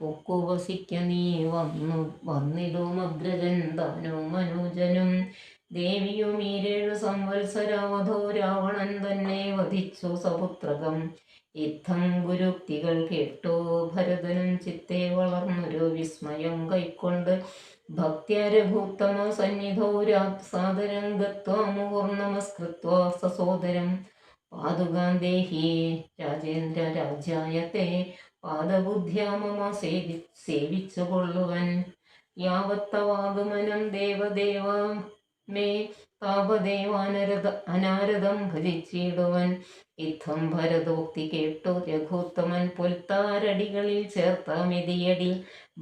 പൊക്കു വസിക്ക നീ. വന്നിടും അഗ്രജൻ താനും മനോജനും ദേവിയും 7 സംവത്സരാവധോ രാവണൻ തന്നെ വധിച്ചു സപുത്രകം. യുദ്ധം ഗുരുക്തികൾ കേട്ടോ ഭരതനും ചിത്തെ വളർന്നൊരു വിസ്മയം കൈക്കൊണ്ട് ഭക്ത്യാ രഘുത്തമ സന്നിധോ സാദരം ഗത്വാ മുഹുർനമസ്കൃത്വാ സസോദരം. പാദുകാം ദേഹി രാജേന്ദ്ര രാജ്യായത്തെ പാദബുദ്ധ്യാ മമ സേവിച്ചു കൊള്ളുവൻ. യാവത്തവാഗമനം ദേവദേവ മേ താപദേവാനരദം ഭജിച്ചിടുവൻ. യുദ്ധം ഭരതോക്തി കേട്ടു രഘുത്തമൻ പൊൽത്താരടികളിൽ ചേർത്ത മെതിയടി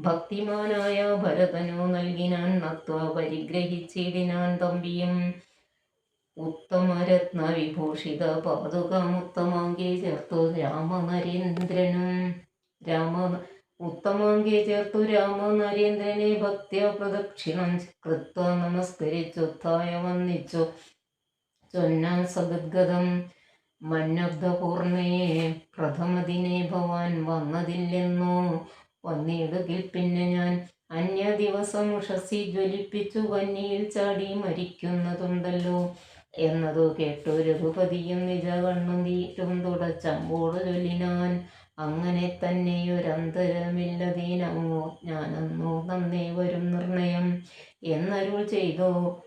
ഭക്തിമാനായ ഭരതനു നൽകിനാൻ. നത്വ പരിഗ്രഹിച്ചിടിനാൻ തമ്പിയും. ഉത്തമരത്ന വിഭൂഷിത പാതുകമുത്തമാങ്കെ ചേർത്തു രാമനരേന്ദ്രനെ ഭക്ത്യ പ്രദക്ഷിണം കൃത്വ നമസ്കരിച്ചുത്തായ വന്നിച്ചു ചൊന്നാൻ സഗദ്ഗതം. മന്നബ്ദപൂർണേ പ്രഥമദിനെ ഭവാൻ വന്നതില്ലെന്നോ. വന്നിടുകിൽ പിന്നെ ഞാൻ അന്യ ദിവസം ഉഷസി ജ്വലിപ്പിച്ചു വന്നിയിൽ ചാടി മരിക്കുന്നതുണ്ടല്ലോ എന്നതു കേട്ടു രഘുപതിയും നിജ കണ്ണുനീരും തുടച്ചമ്പോട് ചൊല്ലിനാൻ. അങ്ങനെ തന്നെയൊരന്തരമില്ലതീനമോ ഞാനെന്നോ നന്നേ വരും നിർണയം എന്നരുൾ ചെയ്തു.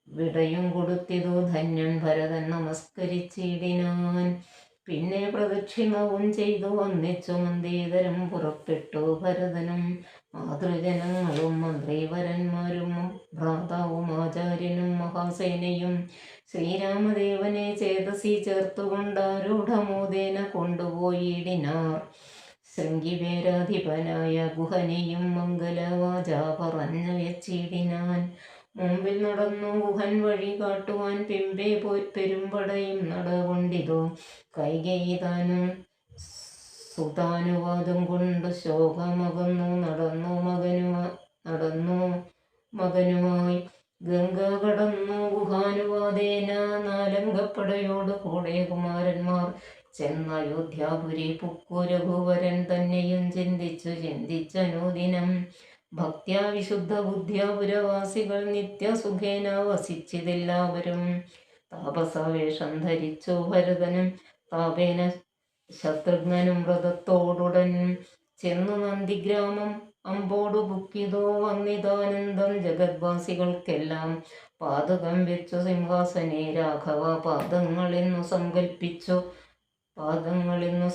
വിടയും കൊടുത്തിതു ധന്യൻ ഭരതൻ നമസ്കരിച്ചിടിനാൻ. പിന്നെ പ്രദക്ഷിണവും ചെയ്തു വന്നിച്ചു മന്ദീതരം പുറപ്പെട്ടു ഭരതനും മാതൃജനങ്ങളും മന്ത്രിവരന്മാരും ഭ്രാതാവും ആചാര്യനും മഹാസേനയും ശ്രീരാമദേവനെ ചേതസി ചേർത്തുകൊണ്ടാരൂഢമോദേന കൊണ്ടുപോയിടിനാർ. ശൃംഗിവേരാധിപനായ ഗുഹനെയും മംഗലവാച പറഞ്ഞയച്ചിടിനാൻ. മുമ്പിൽ നടന്നു ഗുഹൻ വഴി കാട്ടുവാൻ പിമ്പെ പെരുമ്പടയും നടകൊണ്ടിതു. കൈകേയി താനും സുതാനുവാദം കൊണ്ട് ശോകമകന്നു നടന്നു മകനുമായി. ഗംഗ കടന്നു ഗുഹാനുവാദേന നാലംഗപ്പടയോട് കൂടെ കുമാരന്മാർ ചെന്നയോധ്യാപുരി പുക്കു. രഘുവരൻ തന്നെയും ചിന്തിച്ചനുദിനം ഭക്ത്യാ വിശുദ്ധ ബുദ്ധ്യാ പുരവാസികൾ നിത്യസുഖേന വസിച്ചിതെല്ലാവരും. താപസവേഷം ധരിച്ചു ഭരതനും താപേന ശത്രുഘ്നനും വ്രതത്തോടുടൻ ചെന്നു നന്ദിഗ്രാമം അമ്പോടു ബുക്കിതോ. വന്നിതാനന്ദം ജഗദ്വാസികൾക്കെല്ലാം പാതകം വെച്ചു സിംഹാസനെ രാഘവ പാദങ്ങളെന്നു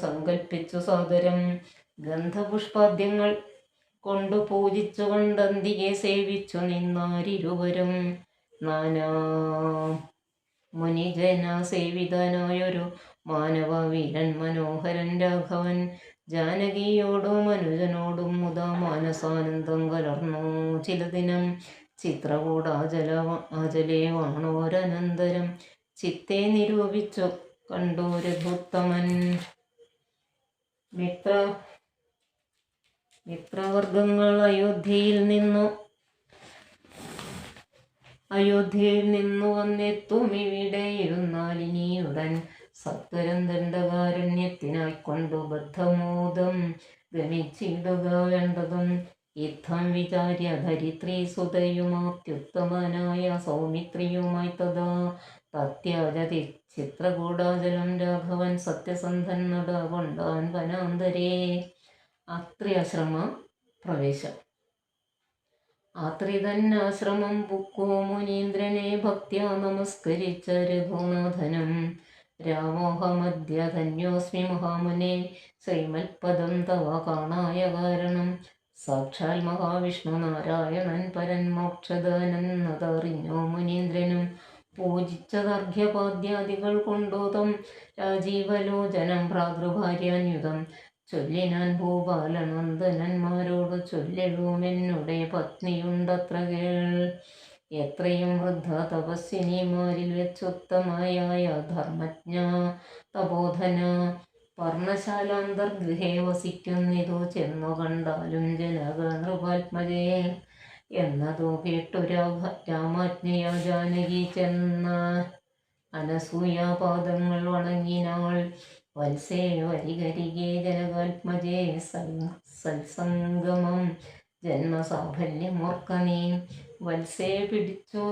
സങ്കൽപ്പിച്ചു സാദരം ഗന്ധപുഷ്പാദ്യങ്ങൾ കൊണ്ടു പൂജിച്ചു കൊണ്ടന്തികെ സേവിച്ചു നിന്നാരിരുവരും. നാനാ മുനിജന സേവിതനായൊരു മാനവ വീരൻ മനോഹരൻ രാഘവൻ ജാനകിയോടും അനുജനോടും മുതാ മാനസാനന്ദം കലർന്നു ചില ദിനം. ചിത്രകൂടാചലേ വാണോരനന്തരം ചിത്തെ നിരൂപിച്ചു കണ്ടു രഘുത്തമൻ. മിത്രവർഗങ്ങൾ അയോധ്യയിൽ നിന്നു വന്നെത്തുമിവിടെ ഇരുന്നാലിനിയുടൻ സത്വരം ദണ്ഡകാരണ്യത്തിനായിക്കൊണ്ടു ബദ്ധമോദം ഗമിച്ചിടുക വേണ്ടതും. യുദ്ധം വിചാര്യ ധരിത്രി സുതയുമാത്യുത്തമനായ സൗമിത്രിയുമായി തഥാ തത്യാജതി ചിത്രകൂടാചലം രാഘവൻ സത്യസന്ധൻ നടകൊണ്ടാൻ വനാന്തരേ. ആശ്രമ പ്രവേശം. ആശ്രിതന്നാശ്രമം പുക്കു മുനീന്ദ്രനെ ഭക്ത്യാ നമസ്കരിച്ച രഘുനാഥനം. രാമോഹമദ്യ ധന്യോസ്മി മഹാമുനെ ശ്രീമൽപദം തവ കാണായ കാരണം. സാക്ഷാൽ മഹാവിഷ്ണു നാരായണൻ പരൻ മോക്ഷദാനെന്നതറിഞ്ഞു മുനീന്ദ്രനും. പൂജിച്ചതർഘ്യപാദ്യാദികൾ കൊണ്ടോതം രാജീവലോചനം ഭ്രാതൃഭാര്യാന്യുതം ചൊല്ലിനാൻ ഭൂപാലനന്ദനന്മാരോട് ചൊല്ലിടുമെന്നുടെ പത്നിയുണ്ടത്ര കേൾ. എത്രയും വൃദ്ധ തപസ്വിനിമാരിൽ വെച്ചുത്തമയായ ധർമ്മജ്ഞ തപോധന പർണശാലാന്തർഗൃഹേ വസിക്കുന്നിതു ചെന്നു കണ്ടാലും ജനക നൃപാത്മജേ. എന്നതു കേട്ടു രാമാജ്ഞയാ ജാനകി ചെന്ന അനസൂയാപാദങ്ങൾ വണങ്ങിനാൾ. വത്സേ വരികരികെ ജനകാത്മജേ സത്സംഗമം ജന്മസാഫല്യമോർക്ക നീ. വത്സേ പിടിച്ചു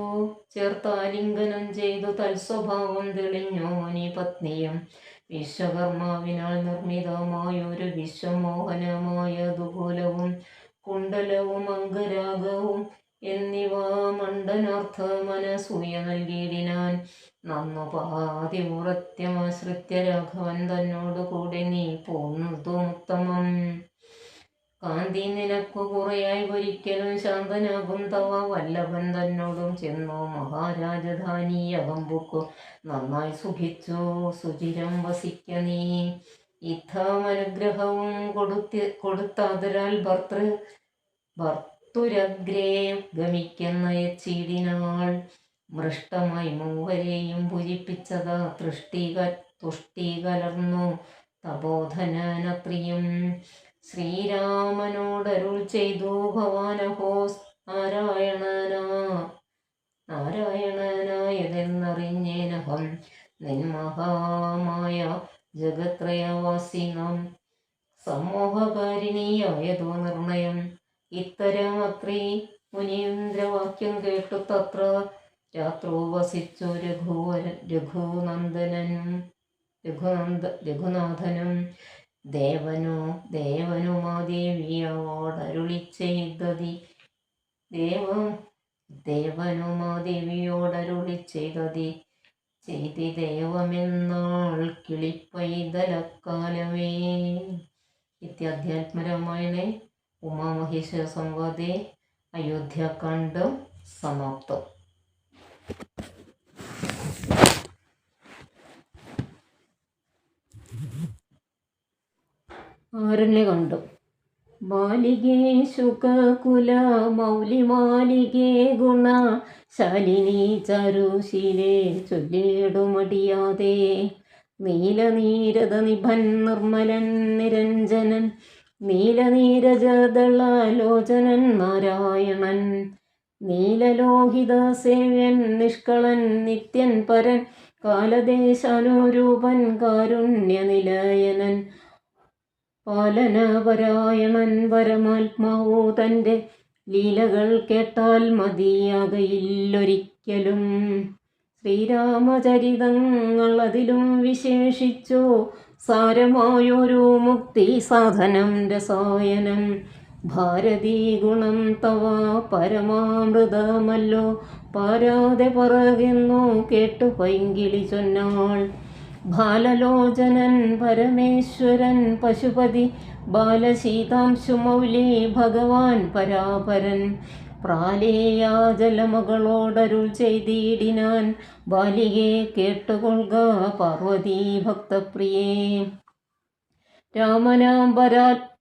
ചേർത്താലിംഗനം ചെയ്തു തൽസ്വഭാവം തെളിഞ്ഞു മുനി പത്നിയും. വിശ്വകർമാവിനാൽ നിർമ്മിതമായൊരു വിശ്വമോഹനമായ ദുകൂലവും കുണ്ടലവും അംഗരാഗവും എന്നിവ മണ്ഡനാർത്ഥമനസൂയ നൽകിയിടിനാൻ. നന്നു പാതിവ്രത്യമാശ്രിത്യ രാഘവൻ തന്നോടു കൂടെ നീ പോന്നതുമുത്തമം. കാന്തി നിനക്കു കുറയായി ഒരിക്കലും ശാന്തനാകും തവ വല്ലഭൻ തന്നോടും ചെന്നു മഹാരാജധാനിയകം പുക്കു നന്നായി സുഖിച്ചു സുചിരം വസിക്ക നീ. യുദ്ധമനുഗ്രഹവും കൊടുത്താതരാൽ ഭർത്തുരഗ്രേ ഗമിക്കുന്നയച്ചിടിനാൾ. മൃഷ്ടമായി മൂവരെയും ഭുജിപ്പിച്ചതാ തുഷ്ടി കലർന്നു തപോധനനത്രിയും. ശ്രീരാമനോടരുൾ ചെയ്തു ഭവാനഹോ നാരായണനായതെന്നറിഞ്ഞേനഹം. നിൻമഹാമായ ജഗത്രയവാസിനാം സമ്മോഹകാരിണിയായതോ നിർണയം. ഇത്തരമത്രീ മുനീന്ദ്രവാക്യം കേട്ടു തത്ര രാത്രോ വസിച്ചു രഘുനാഥനും. ദേവനുമാദേവിയോടരുളി ചെയ്തതി ദേവനുമാദേവിയോടരുളി ചെയ്തി ദേവമെന്നാൾ കിളിപ്പൈതലക്കാലമേ. ഇത്യാധ്യാത്മരാമായണേ ഉമാമഹേശ്വര സംവാദേ അയോധ്യാകാണ്ഡം സമാപ്തം. ആരണ്യകാണ്ഡം. ബാലികേ ശുകകുല മൗലിമാലികേ ഗുണ ശാലിനി ചാരുശീലേ ചൊല്ലിടുമടിയാതെ നീലനീരത നിഭൻ നിർമ്മലൻ നിരഞ്ജനൻ നീലനീരജദളാലോചനൻ നാരായണൻ നീലലോഹിത സേവ്യൻ നിഷ്കളൻ നിത്യൻ പരൻ കാലദേശാനുരൂപൻ കാരുണ്യനിലയനൻ പാലനപരായണൻ പരമാത്മാവോ തൻ്റെ ലീലകൾ കേട്ടാൽ മതിയാകയില്ലൊരിക്കലും. ശ്രീരാമചരിതങ്ങൾ അതിലും വിശേഷിച്ചോ സാരമായൊരു മുക്തി സാധനം രസായനം. ഭാരതീ ഗുണം തവ പരമാമൃതമല്ലോ പാരാതെ പറകെന്നു കേട്ടു പൈങ്കിളി ചൊന്നാൾ. ബാലലോചനൻ പരമേശ്വരൻ പശുപതി ബാലശീതാംശുമൗലി ഭഗവാൻ പരാപരൻ പ്രാലേയാജലമകളോടരുൾ ചെയ്തിടിനാൻ ബാലികെ കേട്ടുകൊള്ളുക പാർവതീ ഭക്തപ്രിയേ. രാമനാം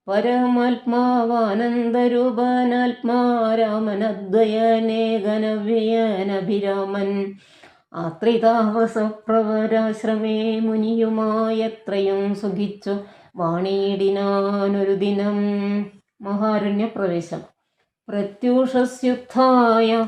പരമാത്മാവാനന്ദരൂപനാത്മാ രാമനദ്വയനേകനവ്യയനഭിരാമൻ ആത്രിതാവസപ്രവരാശ്രമേ മുനിയുമായത്രയും സുഖിച്ചു വാണിയിടിനാനൊരു ദിനം. മഹാരണ്യപ്രവേശം. പ്രത്യൂഷസ്യുക്തായ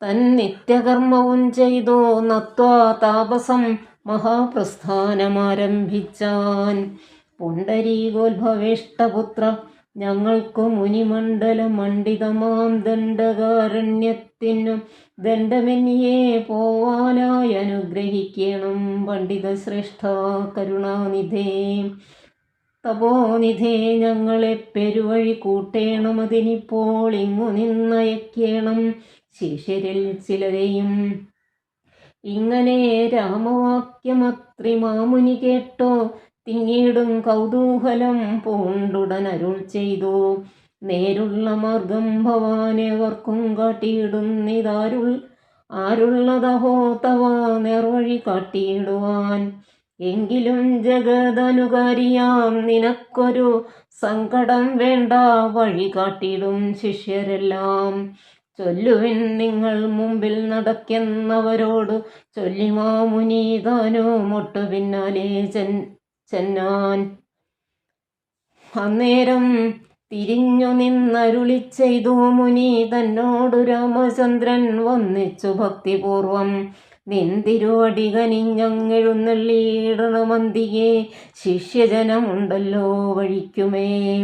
തന്നിത്യകർമ്മവും ചെയ്തോ നത്വാ താപസം മഹാപ്രസ്ഥാനമാരംഭിച്ചാൻ. പുണ്ടരീകോത്ഭവേഷ്ടപുത്ര ഞങ്ങൾക്കു മുനിമണ്ഡല മണ്ഡിതമാം ദണ്ഡകാരണ്യത്തിനു ദണ്ഡമെന്നിയെ പോവാനായി അനുഗ്രഹിക്കണം. പണ്ഡിതശ്രേഷ്ഠ കരുണാനിധേ തപോനിധേ ഞങ്ങളെ പെരുവഴി കൂട്ടേണം. അതിനിപ്പോൾ ഇങ്ങു നിന്നയക്കേണം ശിഷ്യരിൽ ചിലരെയും. ഇങ്ങനെ രാമവാക്യമത്രി മാമുനി കേട്ടോ തിങ്ങിയിടും കൗതൂഹലം പൂണ്ടുടൻ അരുൾ ചെയ്തു. നേരുള്ള മാർഗം ഭവാനേവർക്കും കാട്ടിയിടുന്നിതാരുള്ളതഹോ തവ നേർവഴി കാട്ടിയിടുവാൻ. എങ്കിലും ജഗദനുകാരിയാം നിനക്കൊരു സങ്കടം വേണ്ട വഴി കാട്ടിയിടും ശിഷ്യരെല്ലാം. ചൊല്ലുവിൻ നിങ്ങൾ മുമ്പിൽ നടക്കുന്നവരോട് ചൊല്ലി മാമുനി താനും ഒട്ടു പിന്നാലെ ചെന്നാൻ. അന്നേരം തിരിഞ്ഞു നിന്നരുളി ചെയ്തു മുനി തന്നോടു രാമചന്ദ്രൻ വന്നിച്ചു ഭക്തിപൂർവം. നിന്തിരുവടി കനിഞ്ഞെഴുന്നള്ളിയിടണമന്തിയെ ശിഷ്യജനമുണ്ടല്ലോ വഴിക്കുമേ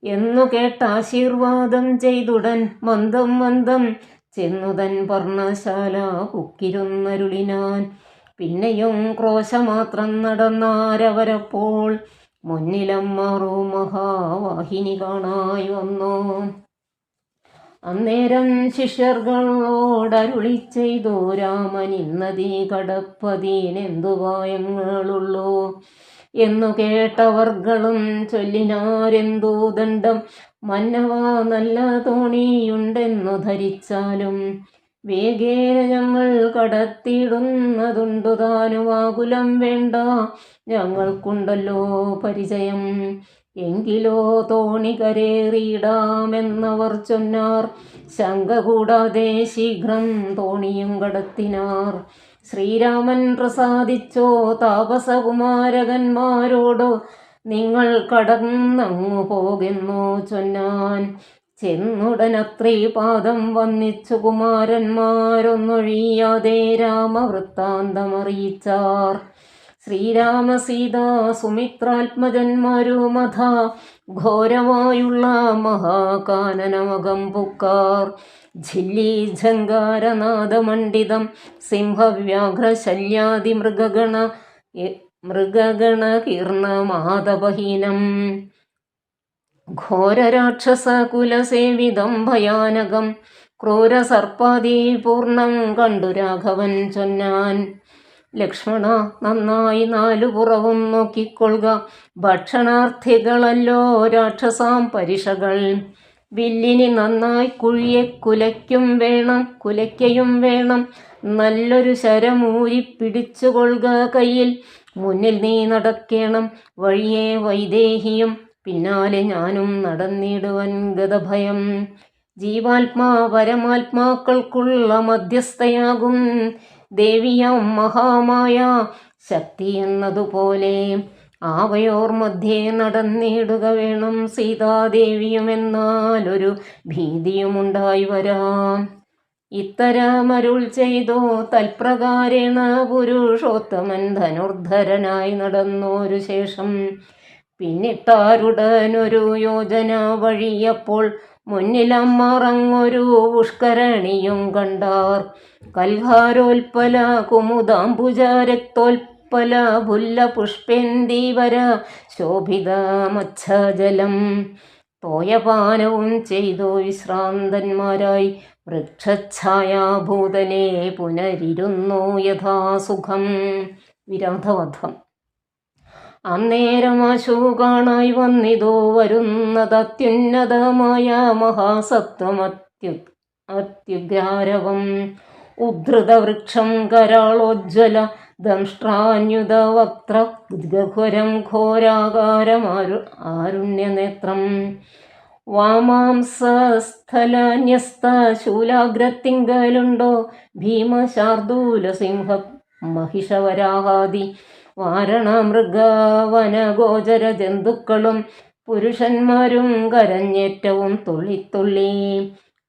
എന്നു കേട്ട ആശീർവാദം ചെയ്തുടൻ മന്ദം മന്ദം ചെന്നുതൻ പർണശാല പുക്കിരുന്നരുളിനാൻ. പിന്നെയും ക്രോശമാത്രം നടന്നാരവരപ്പോൾ മുന്നിലമ്മാറു മഹാവാഹിനി കാണായി വന്നു. അന്നേരം ശിഷ്യർകളോടരുളി ചെയ്തു രാമൻ ഇന്നതീ കടപ്പതിനെന്തുപായങ്ങളുള്ളൂ എന്നു കേട്ടവർകളും ചൊല്ലിനാരെന്തു ദണ്ഡം മന്നവ നല്ല തോണിയുണ്ടെന്നു ധരിച്ചാലും വേഗേന ഞങ്ങൾ കടത്തിയിടുന്നതുണ്ടു താനുമാകുലം വേണ്ട ഞങ്ങൾക്കുണ്ടല്ലോ പരിചയം. എങ്കിലോ തോണി കരേറിയിടാമെന്നവർ ചൊന്നാർ. ശങ്ക കൂടാതെ ശീഘ്രം തോണിയും കടത്തിനാർ. ശ്രീരാമൻ പ്രസാദിച്ചോ താപസകുമാരകന്മാരോടു നിങ്ങൾ കടന്നങ്ങു പോകുന്നു ചൊന്നാൻ. ചെന്നുടനത്രേ പാദം വന്നിച്ചു കുമാരന്മാരൊന്നൊഴിയാതെ രാമവൃത്താന്തമറിയിച്ചാർ. ശ്രീരാമസീതാ സുമിത്രാത്മജന്മാരുമഥ ഘോരമായുള്ള മഹാകാനനമകം പുക്കാർ. ഝില്ലി ഝങ്കാരനാദമണ്ഡിതം സിംഹവ്യാഘ്രശല്യാദിമൃഗഗണ മൃഗഗണകീർണമാതപഹീനം ഘോരരാക്ഷസകുലസേവിതം ഭയാനകം ക്രൂരസർപ്പാദിപൂർണം കണ്ടു രാഘവൻ ചൊന്നാൻ. ലക്ഷ്മണ, നന്നായി നാലുപുറവും നോക്കിക്കൊള്ളുക. ഭക്ഷണാർത്ഥികളല്ലോ രാക്ഷസാം പരിഷകൾ. വില്ലിനി നന്നായി കുലയ്ക്കയും വേണം. നല്ലൊരു ശരമൂരി പിടിച്ചുകൊള്ളുക കയ്യിൽ. മുന്നിൽ നീ നടക്കേണം, വഴിയെ വൈദേഹിയും പിന്നാലെ ഞാനും നടന്നിടുവൻ ഗതഭയം. ജീവാത്മാ പരമാത്മാക്കൾക്കുള്ള മധ്യസ്ഥയാകും ദേവിയാം മഹാമായ ശക്തി എന്നതുപോലെ ആവയോർ മധ്യേ നടന്നിടുക വേണം സീതാദേവിയുമെന്നാൽ ഒരു ഭീതിയുമുണ്ടായി വരാം. ഇത്തരമരുൾ ചെയ്തോ തൽപ്രകാരേണ പുരുഷോത്തമൻ ധനുർധരനായി നടന്നോരു ശേഷം പിന്നിട്ടാരുടനൊരു യോജന വഴിയപ്പോൾ മുന്നിലമ്മറങ്ങൊരു പുഷ്കരണിയും കണ്ടാർ. കൽഹാരോൽപ്പല കുമുദാംബുജ രക്തോൽപ്പല പുല്ല പുഷ്പേന്ദീവര ശോഭിത മത്സ്യജലം തോയപാനവും ചെയ്തു വിശ്രാന്തന്മാരായി വൃക്ഷഛായാഭൂതലേ പുനരിരുന്നു യഥാസുഖം. വിരാധവധം. അന്നേരമാശു കാണായി വന്നിതോ വരുന്നതത്യുന്നതമായ മഹാസത്വമത്യുഗ്രാരവം. ഉദ്ധൃതവൃക്ഷം കരാളോജ്വല ദംഷ്ട്രാന്യുത വക്ത്ര ഗഹ്വരം ഘോരാകാരമാരുണ്യനേത്രം. വാമാംസസ്ഥലന്യസ്ത ശൂലാഗ്രത്തിങ്കലുണ്ടോ ഭീമശാർദൂലസിംഹ മഹിഷവരാഹാദി വാരണമൃഗവനഗോചര ജന്തുക്കളും പുരുഷന്മാരും കരഞ്ഞേറ്റവും തുള്ളിത്തുള്ളി.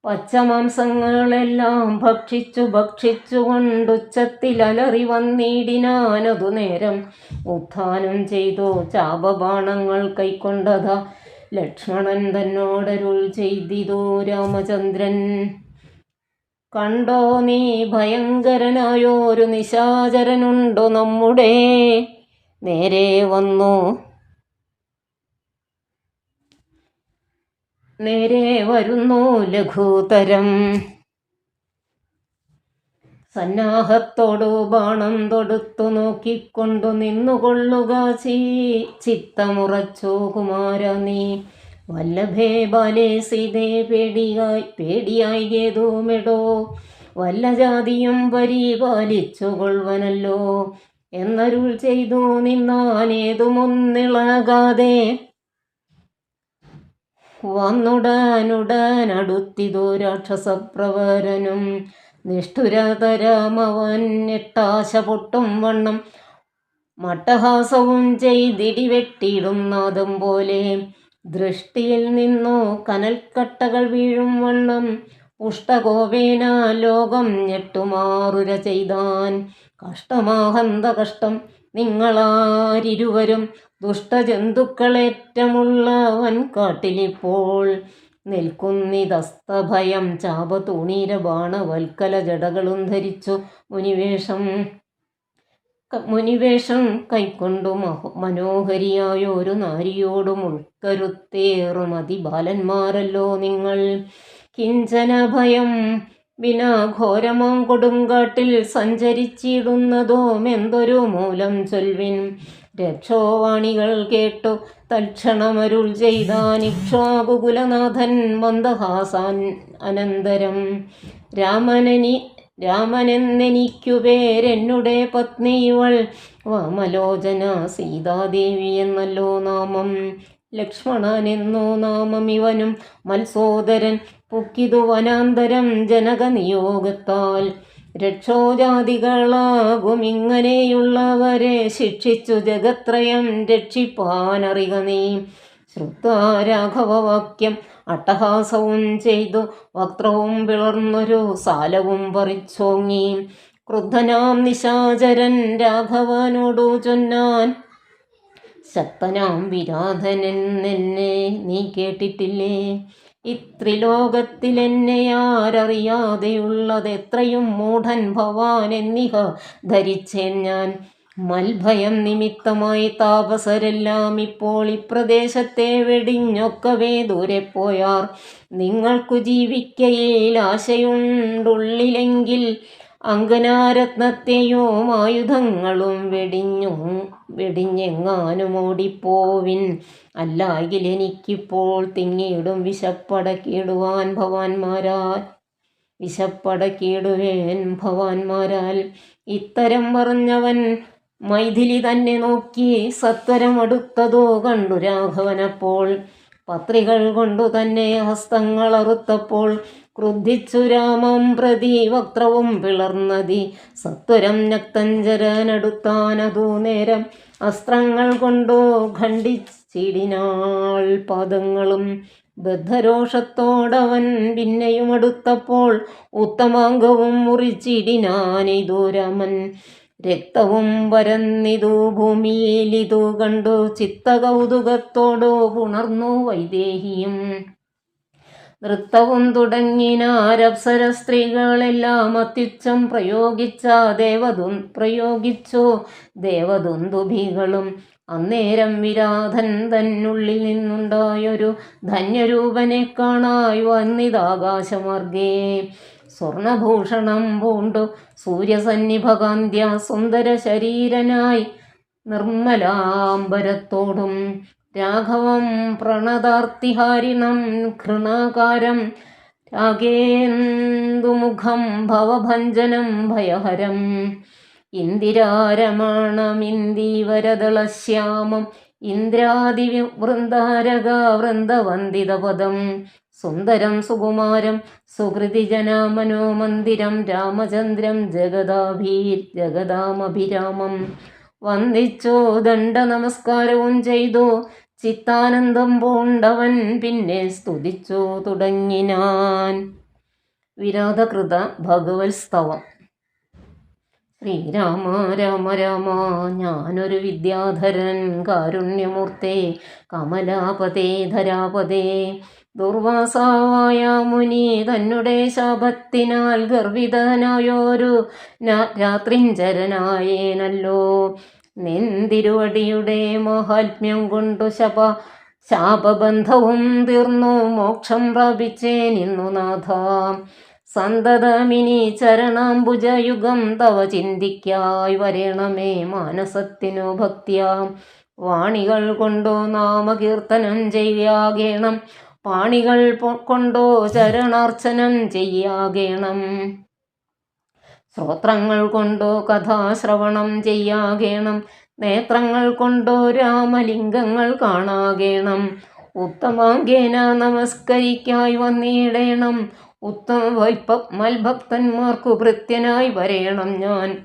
പച്ചമാംസങ്ങളെല്ലാം ഭക്ഷിച്ചുകൊണ്ടുച്ചത്തിലലറി വന്നിടിനാനതു നേരം ഉത്ഥാനം ചെയ്തു ചാപബാണങ്ങൾ കൈക്കൊണ്ടതാ ലക്ഷ്മണൻ തന്നോടരുൾ ചെയ്തിതു രാമചന്ദ്രൻ. കണ്ടോ നീ ഭയങ്കരനായോരു നിശാചരനുണ്ടോ നമ്മുടെ നേരെ വരുന്നു ലഘുതരം സന്നാഹത്തോടു ബാണം തൊടുത്തു നോക്കിക്കൊണ്ടു നിന്നുകൊള്ളുക ചിത്തമുറച്ചോ കുമാര നീ. വല്ലഭേ ബാലേ സീതേ പേടിയായി കേതുമെടോ വല്ല ജാതിയും പരിപാലിച്ചു കൊള്ളുവനല്ലോ എന്നരുൾ ചെയ്തു നിന്നാനേതുമൊന്നിളകാതെ വന്നുടനുടനടുത്തിതു രാക്ഷസപ്രവരനും. നിഷ്ഠുരതരമവൻ എട്ടാശ പൊട്ടും വണ്ണം മട്ടഹാസവും ചെയ്തിടിവെട്ടിയിടും നാദം പോലെ ദൃഷ്ടിയിൽ നിന്നു കനൽക്കട്ടകൾ വീഴും വണ്ണം പുഷ്ടകോപേന ലോകം ഞെട്ടുമാറുര ചെയ്താൻ. കഷ്ടമാഹന്ത കഷ്ടം നിങ്ങളാരിരുവരും ദുഷ്ടജന്തുക്കളേറ്റമുള്ളവൻ കാട്ടിലിപ്പോൾ നിൽക്കുന്നിതസ്തഭയം. ചാപതൂണീര ബാണവൽക്കല ജടകളും ധരിച്ചു മുനിവേഷം കൈക്കൊണ്ടു മനോഹരിയായൊരു നാരിയോടും ഉൾക്കരുത്തേറും അതിബാലന്മാരല്ലോ നിങ്ങൾ. കിഞ്ചന ഭയം വിനാ ഘോരമാം കൊടുങ്കാട്ടിൽ സഞ്ചരിച്ചിടുന്നതോമെന്തൊരു മൂലം ചൊൽവിൻ. രക്ഷോവാണികൾ കേട്ടു തൽക്ഷണമരുൾ ചെയ്താൻ ഇക്ഷ്വാകുകുലനാഥൻ മന്ദഹാസാൻ അനന്തരം. രാമനെന്നെനിക്കു പേരെന്നുടെ പത്നി ഇവൾ വാമലോചന സീതാദേവി എന്നല്ലോ നാമം. ലക്ഷ്മണനെന്നോ നാമം ഇവനും മത്സോദരൻ പുക്കിതു വനാന്തരം ജനകനിയോഗത്താൽ. രക്ഷോജാതികളാകും ഇങ്ങനെയുള്ളവരെ ശിക്ഷിച്ചു ജഗത്രയം രക്ഷിപ്പാനറിക നീ. ശ്രുത്വാ രാഘവവാക്യം അട്ടഹാസവും ചെയ്തു വക്ത്രവും പിളർന്നൊരു സാലവും പറിച്ചോങ്ങി. ക്രുദ്ധനാം നിശാചരൻ രാഘവനോടു ചൊന്നാൻ, ശക്തനാം വിരാധനെന്നെ നീ കേട്ടിട്ടില്ലേ? ഇത്രിലോകത്തിലെന്നെയാരറിയാതെയുള്ളതെത്രയും മൂഢൻ ഭവാൻ എന്നിഹ ധരിച്ചേൻ ഞാൻ. മൽഭയം നിമിത്തമായി താപസരെല്ലാം ഇപ്പോൾ ഇപ്രദേശത്തെ വെടിഞ്ഞൊക്കവേ ദൂരെ പോയാർ. നിങ്ങൾക്കു ജീവിക്കയിൽ ആശയുണ്ടുള്ളിലെങ്കിൽ അങ്കനാരത്നത്തെയോ ആയുധങ്ങളും വെടിഞ്ഞെങ്ങാനും ഓടിപ്പോവിൻ. അല്ലായെങ്കിൽ എനിക്കിപ്പോൾ തിങ്ങിയിടും വിശപ്പടക്കിയിടുവേൻ ഭവാന്മാരാൽ. ഇത്തരം പറഞ്ഞവൻ മൈഥിലി തന്നെ നോക്കി സത്വരമടുത്തതോ കണ്ടു രാഘവനപ്പോൾ. പത്രികൾ കൊണ്ടു തന്നെ ഹസ്തങ്ങൾ അറുത്തപ്പോൾ ക്രുദ്ധിച്ചു രാമം പ്രതി വക്ത്രവും പിളർന്നതി. സത്വരം നക്തഞ്ചരനടുത്താനതു നേരം അസ്ത്രങ്ങൾ കൊണ്ടോ ഖണ്ഡിച്ചിടിനാൾ പാദങ്ങളും. ബദ്ധരോഷത്തോടവൻ പിന്നെയും അടുത്തപ്പോൾ ഉത്തമാംഗവും മുറിച്ചിടിനാനിതു രാമൻ. രക്തവും പരന്നിതു ഭൂമിയിലിതു കണ്ടു ചിത്തകൗതുകത്തോടു പുണർന്നു വൈദേഹിയും. നൃത്തവും തുടങ്ങിനാരപ്സര സ്ത്രീകളെല്ലാം അത്യുച്ചം പ്രയോഗിച്ചു ദേവദുന്ദുഭികളും. അന്നേരം വിരാധൻ തന്നുള്ളിൽ നിന്നുണ്ടായൊരു ധന്യരൂപനെ കാണായി വന്നിതാകാശമാർഗേ. സ്വർണഭൂഷണം പൂണ്ടു സൂര്യസന്നിഭകാന്ത്യ സുന്ദര ശരീരനായി നിർമ്മലാംബരത്തോടും രാഘവം പ്രണതാർത്തിഹാരിണം ഘൃണാകാരം രാഗേന്ദുമുഖം ഭവഭഞ്ജനം ഭയഹരം. ഇന്ദിരാരമണമിന്ദീവരദളശ്യാമം ഇന്ദ്രാദിവൃന്ദാരകാവൃന്ദവന്ദിതപദം. സുന്ദരം സുകുമാരം സുഹൃതിജനാമനോമന്ദിരം രാമചന്ദ്രം ജഗദാമഭിരാമം. വന്ദിച്ചു ദണ്ഡ നമസ്കാരവും ചെയ്തു ചിത്താനന്ദം പൂണ്ടവൻ പിന്നെ സ്തുതിച്ചു തുടങ്ങിനാൻ. വിരാധകൃത ഭഗവത് സ്തവം. ശ്രീരാമ രാമ രാമ ഞാനൊരു വിദ്യാധരൻ കാരുണ്യമൂർത്തേ കമലാപതേ ധരാപതേ. ദുർവാസാവായ മുനി തന്നെ ശാപത്തിനാൽ ഗർവിതനായോരു രാത്രിഞ്ചരനായേനല്ലോ. നിന്തിരുവടിയുടെ മാഹാത്മ്യം കൊണ്ടു ശാപബന്ധവും തീർന്നു മോക്ഷം പ്രാപിച്ചേനിന്നു നാഥ. സന്തതമിനി ചരണാംബുജയുഗം തവ ചിന്തിക്കായി വരേണമേ മാനസത്തിനു ഭക്തിയാ. വാണികൾ കൊണ്ടോ നാമകീർത്തനം ചെയ്യാകേണം പാണികൾ കൊണ്ടോ ചരണാർച്ചനം ചെയ്യാകേണം. ശ്രോത്രങ്ങൾ കൊണ്ടോ കഥാശ്രവണം ചെയ്യാകേണം നേത്രങ്ങൾ കൊണ്ടോ രാമലിംഗങ്ങൾ കാണാകേണം. ഉത്തമാംഗേന നമസ്കരിക്കായി വന്നിടേണം മൽഭക്തന്മാർക്കു ഭൃത്യനായി വരേണം ഞാൻ.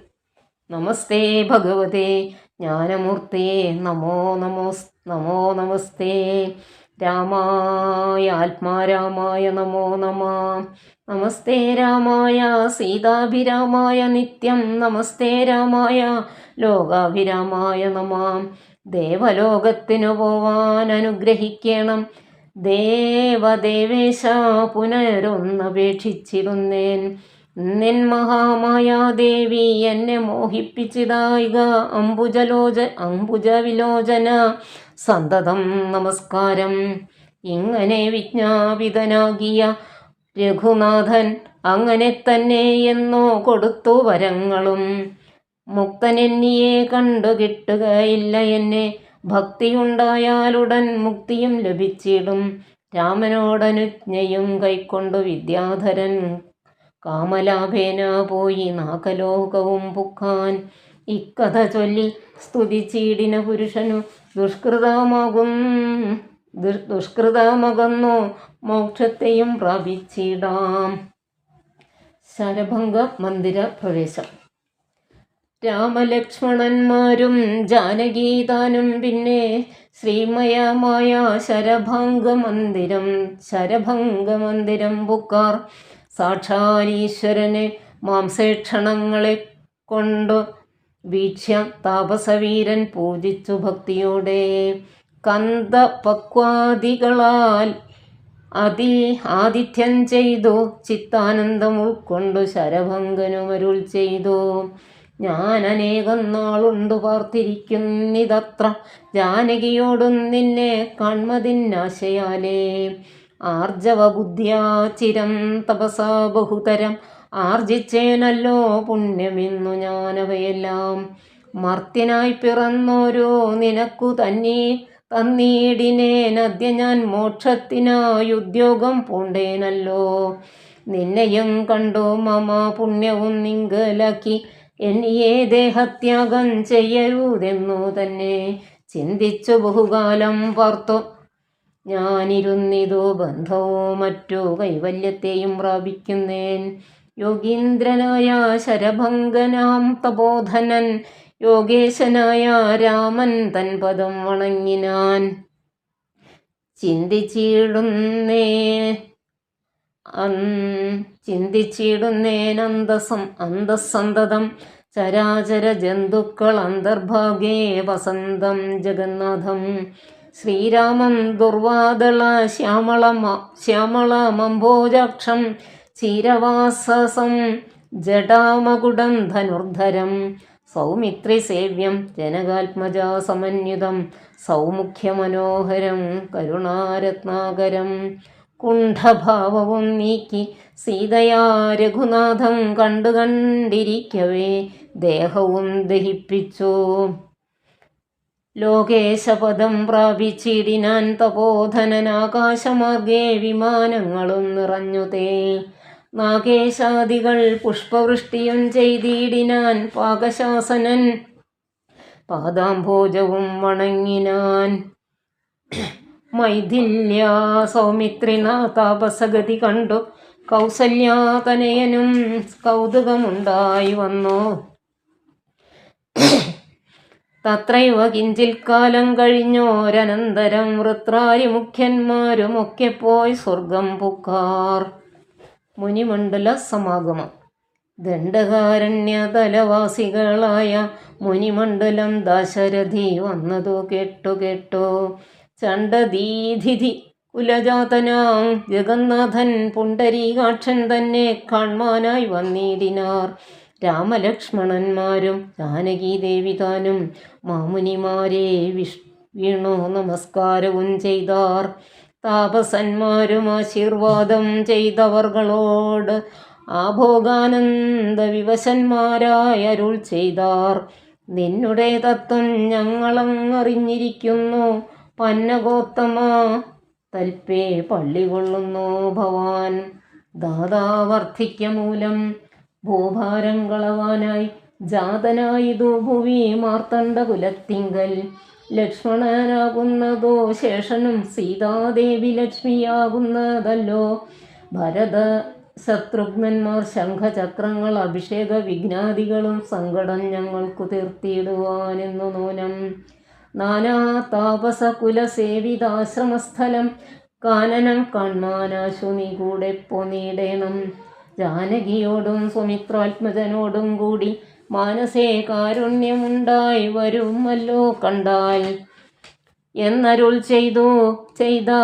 നമസ്തേ ഭഗവതേ ജ്ഞാനമൂർത്തേ നമോ നമസ്തേ. രാമായ ആത്മാരാമായ നമോ നമഃ. നമസ്തേ രാമായ സീതാഭിരാമായ നിത്യം. നമസ്തേ രാമായ ലോകാഭിരാമായ നമഃ. ദേവലോകത്തിനു പോവാൻ അനുഗ്രഹിക്കണം ദേവദേവേശ പുനരൊന്നപേക്ഷിച്ചിരുന്നേൻ. നിൻ മഹാമായാദേവി എന്നെ മോഹിപ്പിച്ചിതായിക അംബുജവിലോചന സന്തതം നമസ്കാരം. ഇങ്ങനെ വിജ്ഞാപിതനാകിയ രഘുനാഥൻ അങ്ങനെ തന്നെ എന്നോ കൊടുത്തു വരങ്ങളും. മുക്തനെന്നിയെ കണ്ടു കിട്ടുകയില്ല എന്നെ ഭക്തിയുണ്ടായാലുടൻ മുക്തിയും ലഭിച്ചിടും. രാമനോടനുജ്ഞയും കൈക്കൊണ്ടു വിദ്യാധരൻ കാമലാഭേന പോയി നാഗലോകവും പുക്കാൻ. ഇക്കഥ ചൊല്ലി സ്തുതിച്ചിടിന പുരുഷനു ദുഷ്കൃതമകന്നു മോക്ഷത്തെയും പ്രാപിച്ചിടാം. ശരഭംഗ മന്ദിര പ്രവേശം. രാമലക്ഷ്മണന്മാരും ജാനകീതാനും പിന്നെ ശ്രീമയമായ ശരഭംഗമന്ദിരം പുക്കാർ. സാക്ഷാലീശ്വരനെ മാംസേക്ഷണങ്ങളെ കൊണ്ടു വീക്ഷ്യ താപസവീരൻ പൂജിച്ചു ഭക്തിയോടെ. കന്ദപക്വാദികളാൽ ആതിഥ്യം ചെയ്തു ചിത്താനന്ദം ഉൾക്കൊണ്ടു ശരഭംഗനുമരുൾ ചെയ്തു. ഞാൻ അനേകം നാളുണ്ടു പാർത്തിരിക്കുന്നിതത്ര ജാനകിയോടും നിന്നെ കാൺമതിന്നാശയാലേ. ആർജവ ബുദ്ധ്യാ ചിരം തപസാ ബഹുതരം ആർജിച്ചേനല്ലോ പുണ്യമെന്നു ഞാനവയെല്ലാം. മർത്യനായി പിറന്നോരോ നിനക്കു തന്നീടിനേനദ്യ ഞാൻ മോക്ഷത്തിനായുദ്യോഗം പൂണ്ടേനല്ലോ. നിന്നെയും കണ്ടു മമ പുണ്യവും നിങ്കലാക്കി എന്നിയെ ദേഹത്യാഗം ചെയ്യരുതെന്നു തന്നെ ചിന്തിച്ചു ബഹുകാലം പാർത്തു ഞാനിരുന്നിതു ബന്ധവും മറ്റു കൈവല്യത്തെയും പ്രാപിക്കുന്നേൻ. യോഗീന്ദ്രനായ ശരഭംഗനാം തപോധനൻ യോഗേശനായ രാമൻ തൻ പദം വണങ്ങിനാൻ. ചിന്തിച്ചിടുന്നേൻ അന്തസ്സന്തതം ചരാചര ജന്തുക്കൾ അന്തർഭാഗേ വസന്തം ജഗന്നാഥം. ശ്രീരാമം ദുർവാദള ശ്യാമളമംഭോജാക്ഷം ചീരവാസസം ജടാമകുടം ധനുർധരം സൗമിത്രി സേവ്യം ജനകാത്മജാ സമന്വിതം സൗമുഖ്യമനോഹരം കരുണാരത്നാകരം. കുണ്ഠഭാവവും നീക്കി സീതയാ രഘുനാഥം കണ്ടിരിക്കവേ ദേഹവും ദഹിപ്പിച്ചു. ലോകേശപദം പ്രാപിച്ചിടിനാൻ തപോധനൻ ആകാശമാർഗേ വിമാനങ്ങളും നിറഞ്ഞുതേ. നാഗേശാദികൾ പുഷ്പവൃഷ്ടിയും ചെയ്തിടിനാൻ പാകശാസനൻ പാദാംഭോജവും വണങ്ങിനാൻ. മൈഥില്യ സൗമിത്രിനാ താപസഗതി കണ്ടു കൗസല്യാതനയനും കൗതുകമുണ്ടായി വന്നു. തത്രൈവ കിഞ്ചിൽക്കാലം കഴിഞ്ഞോരനന്തരം വൃത്രാരി മുഖ്യന്മാരുമൊക്കെ പോയി സ്വർഗം പുക്കാർ. മുനിമണ്ഡല സമാഗമം. ദണ്ഡകാരണ്യതലവാസികളായ മുനിമണ്ഡലം ദാശരഥി വന്നതു കേട്ടു ചണ്ഡദീധിതി കുലജാതനാം ജഗന്നാഥൻ പുണ്ടരീകാക്ഷൻ തന്നെ കാൺമാനായി വന്നിടിനാർ. രാമലക്ഷ്മണന്മാരും ജാനകീദേവി താനും മാമുനിമാരെ വീണു നമസ്കാരവും ചെയ്താർ. താപസന്മാരും ആശീർവാദം ചെയ്തവർകളോട് ആഭോഗാനന്ദ വിവശന്മാരായി അരുൾ ചെയ്താർ. നിന്നുടെ തത്വം ഞങ്ങളങ്ങറിഞ്ഞിരിക്കുന്നു പന്നഗോത്തമ തൽപ്പേ പള്ളി കൊള്ളുന്നു ഭവാൻ. ദാതാവർദ്ധിക്ക മൂലം ഭൂഭാരം കളവാനായി ജാതനായിതു ഭുവി മാർത്തണ്ഡ കുലത്തിങ്കൽ. ലക്ഷ്മണനാകുന്നതോ ശേഷനും സീതാദേവി ലക്ഷ്മിയാകുന്നതല്ലോ. ഭരത ശത്രുഘ്നന്മാർ ശംഖചക്രങ്ങൾ അഭിഷേക വിഘ്നാദികളും സങ്കടം ഞങ്ങൾക്കു തീർത്തിടുവാനെന്നു നൂനം. നാനാ താപസ കുലസേവിതാശ്രമസ്ഥലം കാനനം കാൺമാനാശു നീ കൂടെ പോന്നിടേണം. ജാനകിയോടും സുമിത്രാത്മജനോടും കൂടി മാനസേ കാരുണ്യമുണ്ടായി വരുമല്ലോ കണ്ടാൽ എന്നരുൾ ചെയ്ത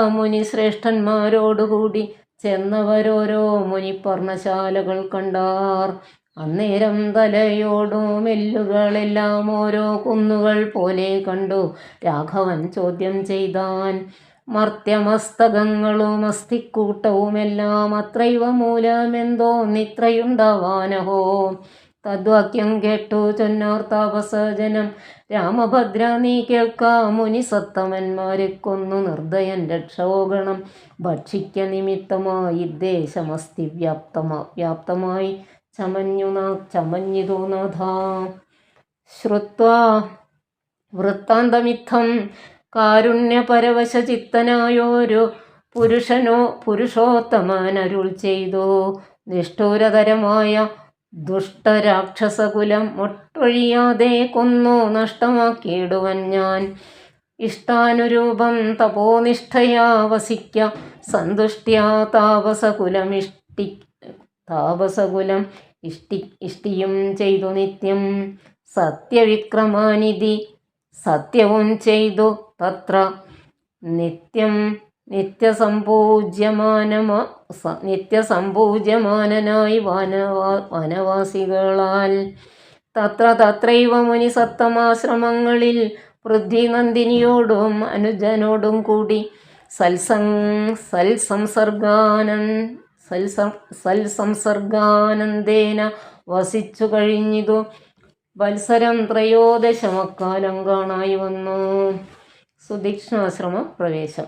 മുനി ശ്രേഷ്ഠന്മാരോടുകൂടി ചെന്നവരോരോ മുനിപർണശാലകൾ കണ്ടാർ. അന്നേരം തലയോടും എല്ലുകളെല്ലാം ഓരോ കുന്നുകൾ പോലെ കണ്ടു രാഘവൻ ചോദ്യം ചെയ്താൻ. മർത്യമസ്തകങ്ങളും അസ്ഥിക്കൂട്ടവുമെല്ലാം അത്രൈവ മൂലമെന്തോ നിത്രയുണ്ടാവാനഹോ. തദ്വാക്യം കേട്ടു ചൊന്നാർ താപസജനം. രാമഭദ്ര നീ കേൾക്കാ മുനിസത്തമന്മാരെ കൊന്നു നിർദ്ദയൻ രക്ഷോഗണം ഭക്ഷിക്ക നിമിത്തമായി ദേശമസ്തി വ്യാപ്തമായി ചമഞ്ഞിതു നാഥ. ശ്രുത്വാ വൃത്താന്തമിത്തം കാരുണ്യപരവശചിത്തനായോരു പുരുഷോത്തമൻ അരുൾ ചെയ്തു. നിഷ്ഠൂരതരമായ ദുഷ്ടരാക്ഷസകുലം ഒട്ടൊഴിയാതെ കൊന്നു നഷ്ടമാക്കിയിടുവൻ ഞാൻ. ഇഷ്ടാനുരൂപം തപോനിഷ്ഠയാ വസിക്ക സന്തുഷ്ട്യാ താപസകുലം ഇഷ്ടിയും ചെയ്തു നിത്യം. സത്യവിക്രമാനിധി സത്യവും ചെയ്തു തത്ര നിത്യസമ്പൂജ്യമാനനായി വനവാസികളാൽ. തത്രൈവ മുനി സത്തമാശ്രമങ്ങളിൽ പൃഥ്വിനന്ദിനിയോടും അനുജനോടും കൂടി സൽസംസർഗാനന്ദേന വസിച്ചു കഴിഞ്ഞിതു. വത്സരം ത്രയോദശമക്കാലം കാണായി വന്നു. സുതീക്ഷ്ണാശ്രമ പ്രവേശം.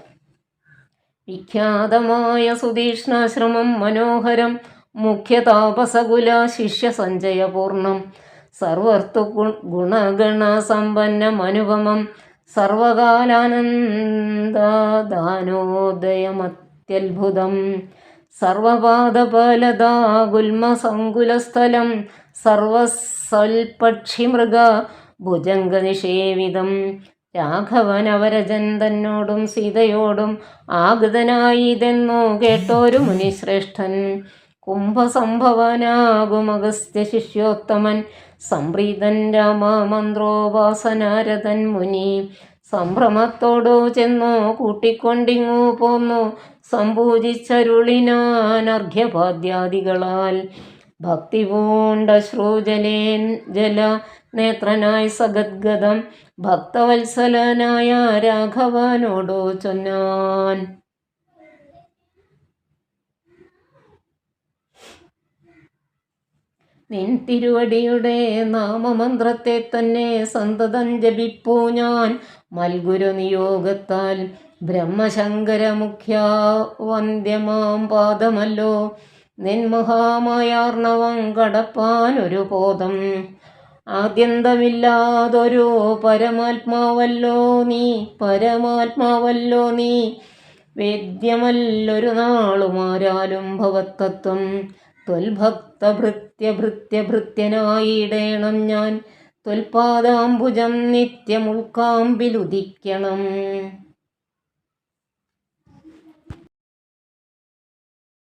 വിഖ്യാതമായ സുതീക്ഷ്ണാശ്രമം മനോഹരം, മുഖ്യതാപസകുല ശിഷ്യസഞ്ചയപൂർണം, സർവർത്തു ഗുണഗണസമ്പന്നമനുപമം, സർവകാലാനന്ദാനോദയമത്യത്ഭുതം, സർവപാദഫലദാഗുൽമസങ്കുലസ്ഥലം, സർവസൽപക്ഷിമൃഗ ഭുജംഗനിഷേവിതം. രാഘവനവരജൻ തന്നോടും സീതയോടും ആഗതനായിതെന്നു കേട്ടോരു മുനിശ്രേഷ്ഠൻ, കുംഭസംഭവനാകുമഗസ്ത്യ ശിഷ്യോത്തമൻ, സംപ്രീതൻ രാമമന്ത്രോപാസനാരതൻ മുനി. സംഭ്രമത്തോടു ചെന്നു കൂട്ടിക്കൊണ്ടിങ്ങു പോന്നു, സംപൂജിച്ചരുളിനാനർഘ്യപാദ്യാദികളാൽ. ഭക്തി പൂണ്ടശ്രുജല നേത്രനായി സഗദ്ഗദം ഭക്തവത്സലനായ രാഘവനോടു ചൊന്നാൻ. നിൻ തിരുവടിയുടെ നാമമന്ത്രത്തെ തന്നെ സന്തതം ജപിപ്പൂ ഞാൻ, മൽഗുരു നിയോഗത്താൽ ബ്രഹ്മശങ്കര മുഖ്യ വന്ദ്യമാം പാദമല്ലോ നിൻ മഹാമായാർണവം കടപ്പാനൊരു പോദം. ആദ്യന്തമില്ലാതൊരു പരമാത്മാവല്ലോ നീ, വേദ്യമല്ലൊരു നാളുമാരാലും ഭവത്തത്വം. ത്വൽഭക്തഭൃത്യനായിടേണം ഞാൻ, ത്വൽപാദാംബുജം നിത്യമുൾക്കാമ്പിലുദിക്കണം.